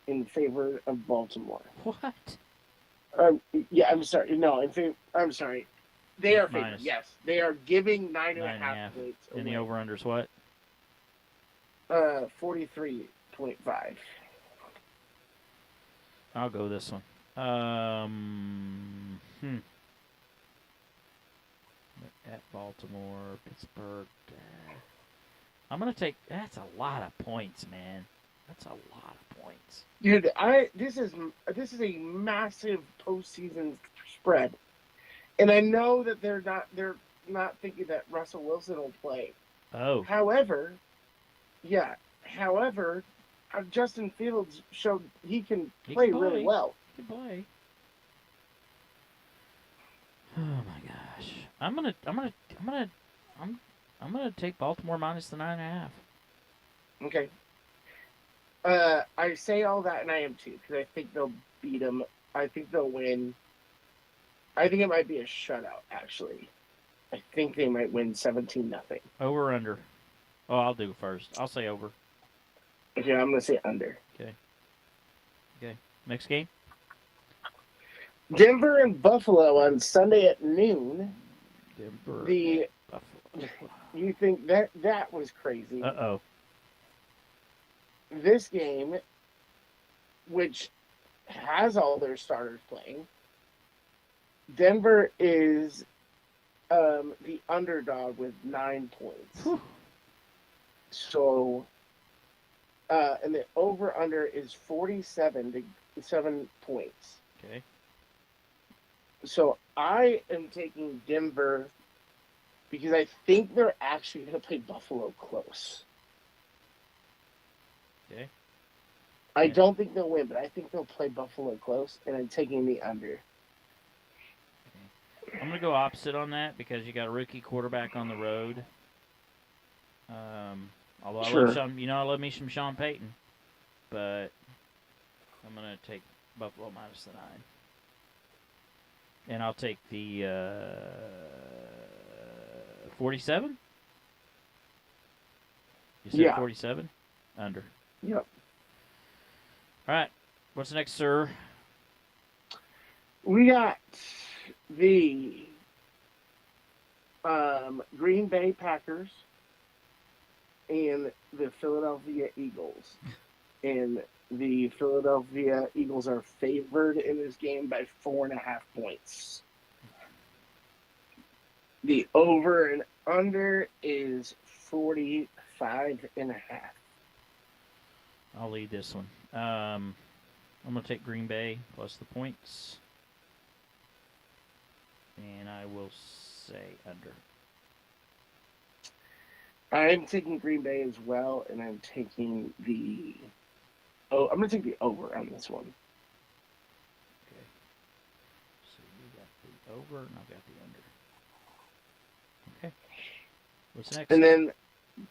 in favor of Baltimore. What? Yeah, I'm sorry. No, I'm sorry. They are favored. Yes, they are giving 9.5 points. And the over/under is what? 43.5. I'll go this one. At Baltimore, Pittsburgh. I'm gonna take. That's a lot of points, man. That's a lot of points. Dude, this is a massive postseason spread, and I know that they're not thinking that Russell Wilson will play. Oh. However, Justin Fields showed he can play really well. He can play. Oh my gosh! I'm gonna take Baltimore minus the 9.5. Okay. I say all that, and I am too, because I think they'll beat them. I think they'll win. I think it might be a shutout, actually. I think they might win 17-0. Over or under? Oh, I'll do first. I'll say over. Okay, I'm going to say under. Okay. Next game? Denver and Buffalo on Sunday at noon. Denver and Buffalo. You think that was crazy. Uh-oh. This game, which has all their starters playing, Denver is the underdog with 9 points. Whew. So, and the over-under is 47 points. Okay. So I am taking Denver because I think they're actually going to play Buffalo close. Okay. I don't think they'll win, but I think they'll play Buffalo close, and I'm taking the under. Okay. I'm going to go opposite on that because you got a rookie quarterback on the road. Although sure. I love me some Sean Payton, but I'm going to take Buffalo minus the 9. And I'll take the 47? You said 47? Under. Yep. All right. What's next, sir? We got the Green Bay Packers and the Philadelphia Eagles. And the Philadelphia Eagles are favored in this game by 4.5 points. The over and under is 45.5. I'll lead this one. I'm going to take Green Bay plus the points. And I will say under. I'm taking Green Bay as well, and I'm taking I'm going to take the over on this one. Okay. So you got the over, and I've got the under. Okay. What's next? And then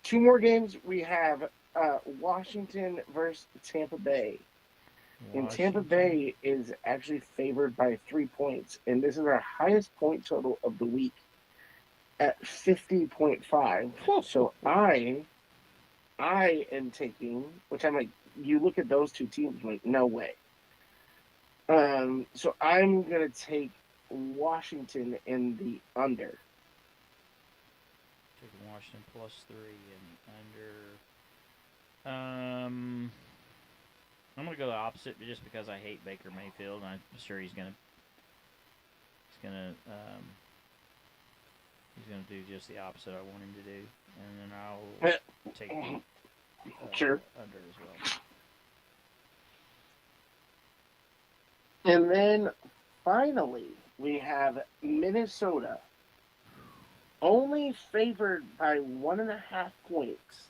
2 more games. We have Washington versus Tampa Bay. And Tampa Bay is actually favored by 3 points. And this is our highest point total of the week at 50.5. So I am taking, which I'm like, you look at those 2 teams, I'm like, no way. So I'm going to take Washington in the under. Taking Washington plus 3 and under. I'm going to go the opposite just because I hate Baker Mayfield, and I'm sure he's going to do just the opposite I want him to do, and then I'll take the sure. under as well. And then finally, we have Minnesota, only favored by 1.5 points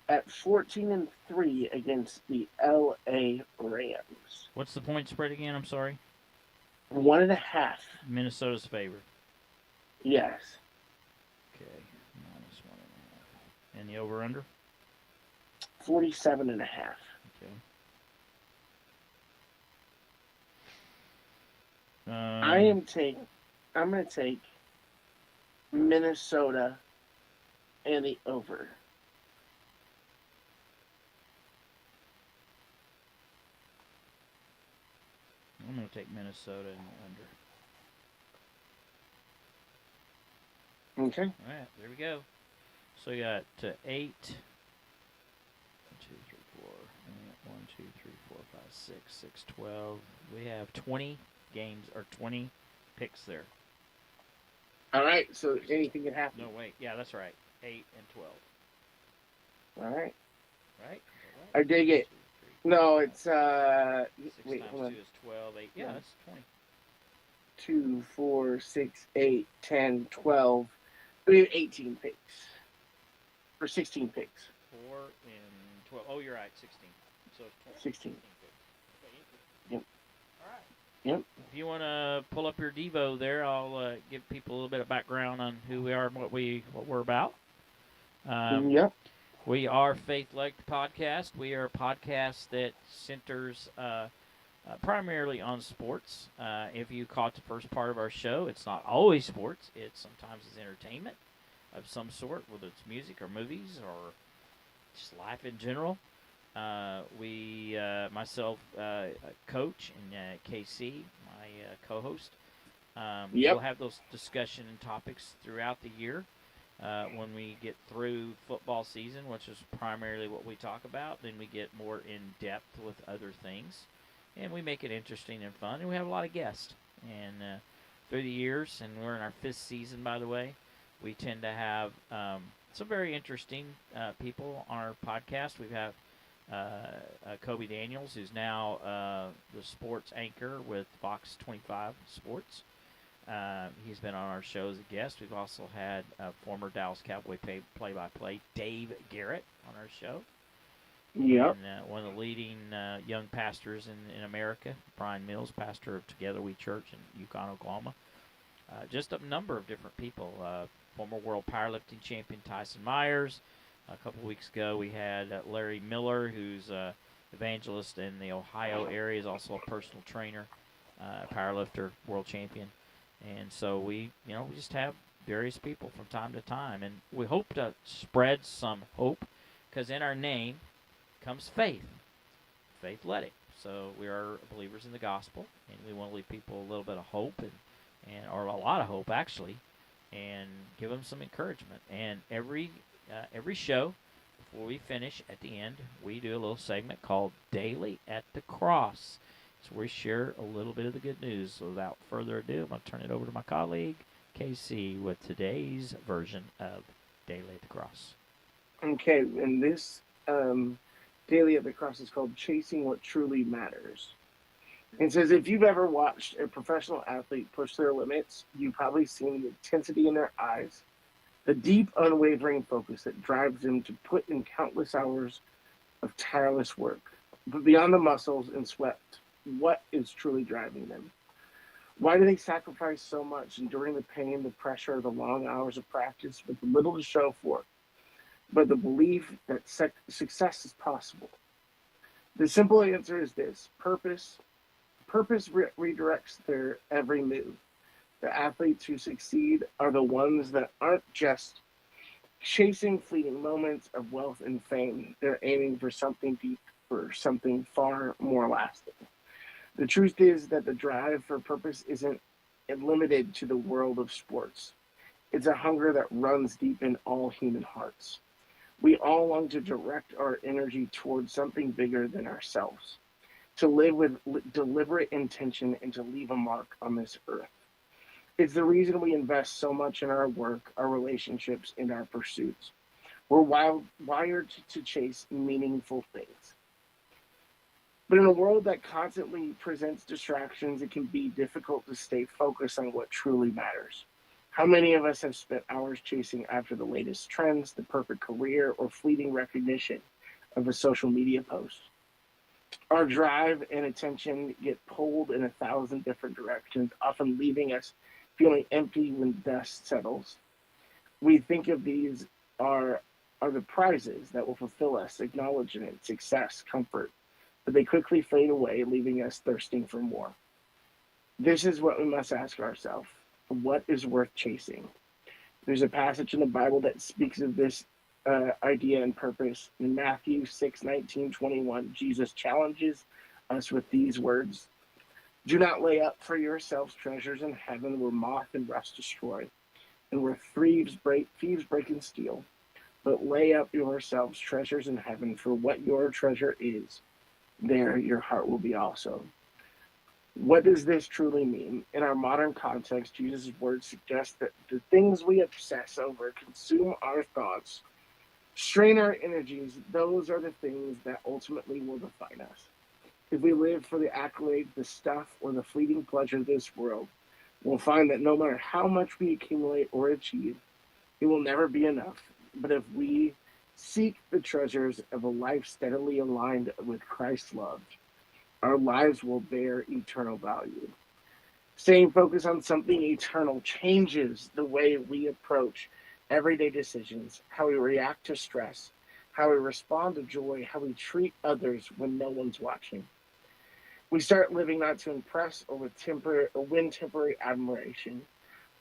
at 14-3 against the LA Rams. What's the point spread again? I'm sorry. 1.5. Minnesota's favored. Yes. Okay, -1.5. And the over/under? 47.5. Okay. I'm going to take Minnesota and the over. I'm going to take Minnesota and the under. Okay. All right, there we go. So we got 8. 1, 2, 3, 4. 1, 2, 3, 4, 5, 6, 6, 12. We have 20 games or 20 picks there. All right. So anything can happen. No, wait. Yeah, that's right. 8 and 12. All right. Right? I dig it. 2, 3, 4, No, it's 6 wait, times hold on. 2 is 12. 8. Yeah, that's 20. 2, 4, 6, 8, 10, 12. We have 18 picks. Or 16 picks. 4 and 12. Oh, you're right. 16. So it's 16. picks. Yep. All right. Yep. If you want to pull up your Devo there, I'll give people a little bit of background on who we are and what we're about. Yep. We are Faithletic The Podcast. We are a podcast that centers primarily on sports. If you caught the first part of our show, it's not always sports. Sometimes it's entertainment of some sort, whether it's music or movies or just life in general. Myself, Coach, and KC, my co-host, we'll have those discussion and topics throughout the year. When we get through football season, which is primarily what we talk about, then we get more in depth with other things, and we make it interesting and fun. And we have a lot of guests. And through the years, and we're in our 5th season, by the way, we tend to have some very interesting people on our podcast. We have Kobe Daniels, who's now the sports anchor with Fox 25 Sports. He's been on our show as a guest. We've also had former Dallas Cowboy play-by-play Dave Garrett on our show. Yep. And one of the leading young pastors in America, Brian Mills, pastor of Together We Church in Yukon, Oklahoma. Just a number of different people. Former world powerlifting champion Tyson Myers. A couple weeks ago, we had Larry Miller, who's an evangelist in the Ohio area, is also a personal trainer, powerlifter, world champion. And so we just have various people from time to time. And we hope to spread some hope, because in our name comes faith. Faithletic. So we are believers in the gospel, and we want to leave people a little bit of hope, or a lot of hope actually, and give them some encouragement. And every show, before we finish at the end, we do a little segment called Daily at the Cross. So we share a little bit of the good news. So without further ado, I'm going to turn it over to my colleague, Casey, with today's version of Daily at the Cross. Okay, and this Daily at the Cross is called Chasing What Truly Matters. It says, if you've ever watched a professional athlete push their limits, you've probably seen the intensity in their eyes, the deep, unwavering focus that drives them to put in countless hours of tireless work. But beyond the muscles and sweat, what is truly driving them? Why do they sacrifice so much, enduring the pain, the pressure, the long hours of practice with little to show for it, but the belief that success is possible? The simple answer is this: purpose. Purpose redirects their every move. The athletes who succeed are the ones that aren't just chasing fleeting moments of wealth and fame. They're aiming for something deep, for something far more lasting. The truth is that the drive for purpose isn't limited to the world of sports. It's a hunger that runs deep in all human hearts. We all long to direct our energy towards something bigger than ourselves, to live with deliberate intention and to leave a mark on this earth. It's the reason we invest so much in our work, our relationships, and our pursuits. We're wired to chase meaningful things. But in a world that constantly presents distractions, it can be difficult to stay focused on what truly matters. How many of us have spent hours chasing after the latest trends, the perfect career, or fleeting recognition of a social media post? Our drive and attention get pulled in 1,000 different directions, often leaving us feeling empty when dust settles. We think of these are the prizes that will fulfill us: acknowledgement, success, comfort, but they quickly fade away, leaving us thirsting for more. This is what we must ask ourselves: what is worth chasing? There's a passage in the Bible that speaks of this idea and purpose. In Matthew 6:19-21, Jesus challenges us with these words: do not lay up for yourselves treasures in heaven, where moth and rust destroy, and where thieves break and steal. But lay up yourselves treasures in heaven, for what your treasure is, there your heart will be also. What does this truly mean? In our modern context, Jesus' words suggest that the things we obsess over, consume our thoughts, strain our energies, those are the things that ultimately will define us. If we live for the accolades, the stuff, or the fleeting pleasure of this world, we'll find that no matter how much we accumulate or achieve, it will never be enough. But if we seek the treasures of a life steadily aligned with Christ's love, our lives will bear eternal value. Staying focused on something eternal changes the way we approach everyday decisions, how we react to stress, how we respond to joy, how we treat others when no one's watching. We start living not to impress or win temporary admiration,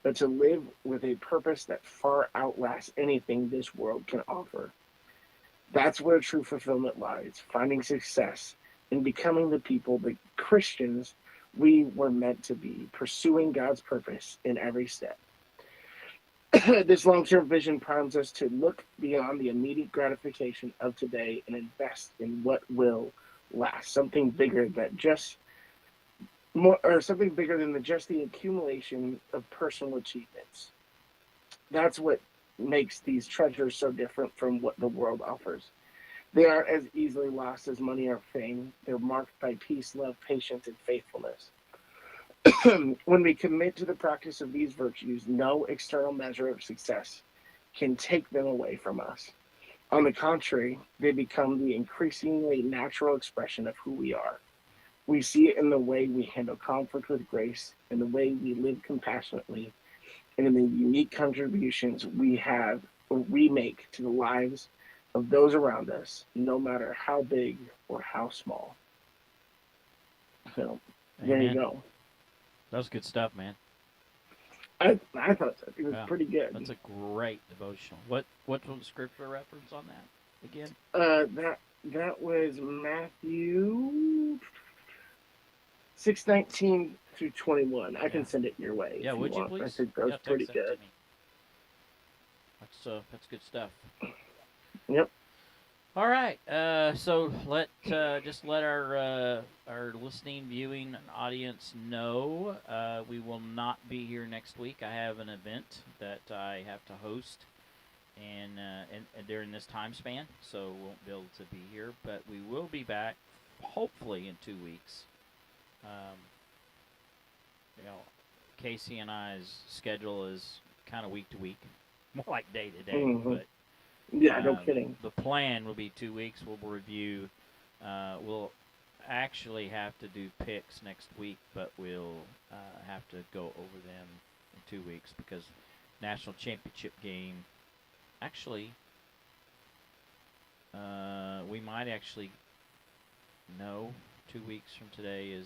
but to live with a purpose that far outlasts anything this world can offer. That's where true fulfillment lies: finding success in becoming the people, the Christians we were meant to be, pursuing God's purpose in every step. This long-term vision primes us to look beyond the immediate gratification of today and invest in what will last, something bigger than just the accumulation of personal achievements. That's what makes these treasures so different from what the world offers. They aren't as easily lost as money or fame. They're marked by peace, love, patience, and faithfulness. When we commit to the practice of these virtues, no external measure of success can take them away from us. On the contrary, they become the increasingly natural expression of who we are. We see it in the way we handle conflict with grace, in the way we live compassionately, and in the unique contributions we make to the lives of those around us, no matter how big or how small. So, there you go. That was good stuff, man. I thought so. It was pretty good. That's a great devotional. What's the scripture reference on that again? That was Matthew 619 through 21. I can send it your way. Yeah, would you please? I think that was pretty good. That's good stuff. Yep. All right. So just let our listening, viewing audience know we will not be here next week. I have an event that I have to host, and during this time span, so won't be able to be here. But we will be back, hopefully in 2 weeks. Casey and I's schedule is kind of week to week, more like day to day, but. Yeah, no kidding. The plan will be 2 weeks. We'll review. We'll actually have to do picks next week, but we'll have to go over them in 2 weeks because national championship game. Actually, we might actually know 2 weeks from today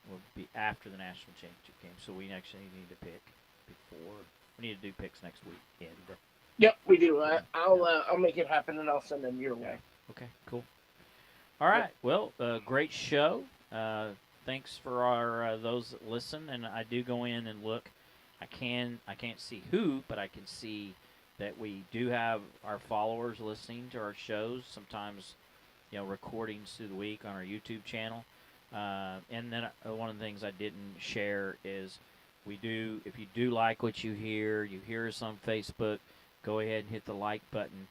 will be after the national championship game. So we actually need to pick before. We need to do picks next week. Yep, we do. I'll make it happen, and I'll send them your way. Okay, cool. All right. Well, great show. Thanks for our those that listen, and I do go in and look. I can't see who, but I can see that we do have our followers listening to our shows. Sometimes, recordings through the week on our YouTube channel. And then one of the things I didn't share is if you do like what you hear us on Facebook. Go ahead and hit the like button,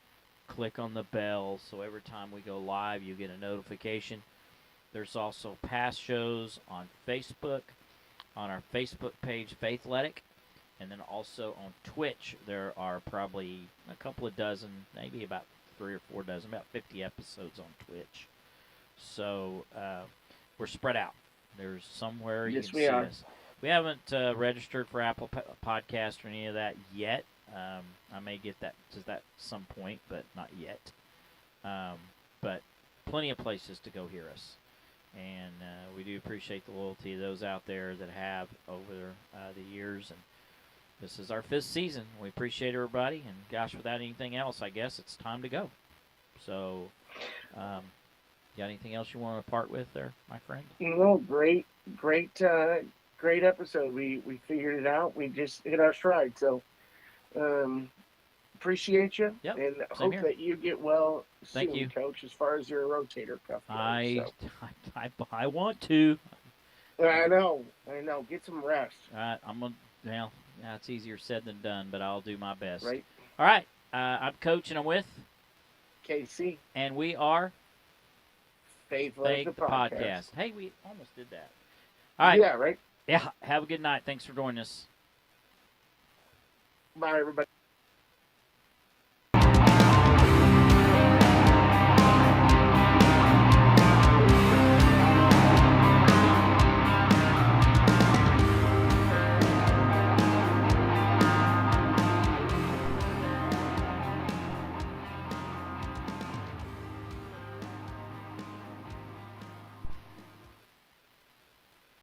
click on the bell, so every time we go live, you get a notification. There's also past shows on Facebook, on our Facebook page, Faithletic, and then also on Twitch. There are probably a couple of dozen, maybe about 3 or 4 dozen, about 50 episodes on Twitch. So we're spread out. There's somewhere you can see us. We haven't registered for Apple Podcast or any of that yet. I may get that to that some point, but not yet. But plenty of places to go hear us. And we do appreciate the loyalty of those out there that have over the years. And this is our 5th season. We appreciate everybody. And gosh, without anything else, I guess it's time to go. So, got anything else you want to part with there, my friend? No, great episode. We figured it out. We just hit our stride. So, appreciate you, and hope that you get well soon. Thank you, Coach. As far as your rotator cuff goes, I want to. I know. Get some rest. All right, I'm gonna. Well, it's easier said than done, but I'll do my best. Right. All right. I'm Coach, and I'm with KC, and we are Faithletic The Podcast. Hey, we almost did that. All right. Yeah. Right. Yeah. Have a good night. Thanks for joining us. Bye, everybody.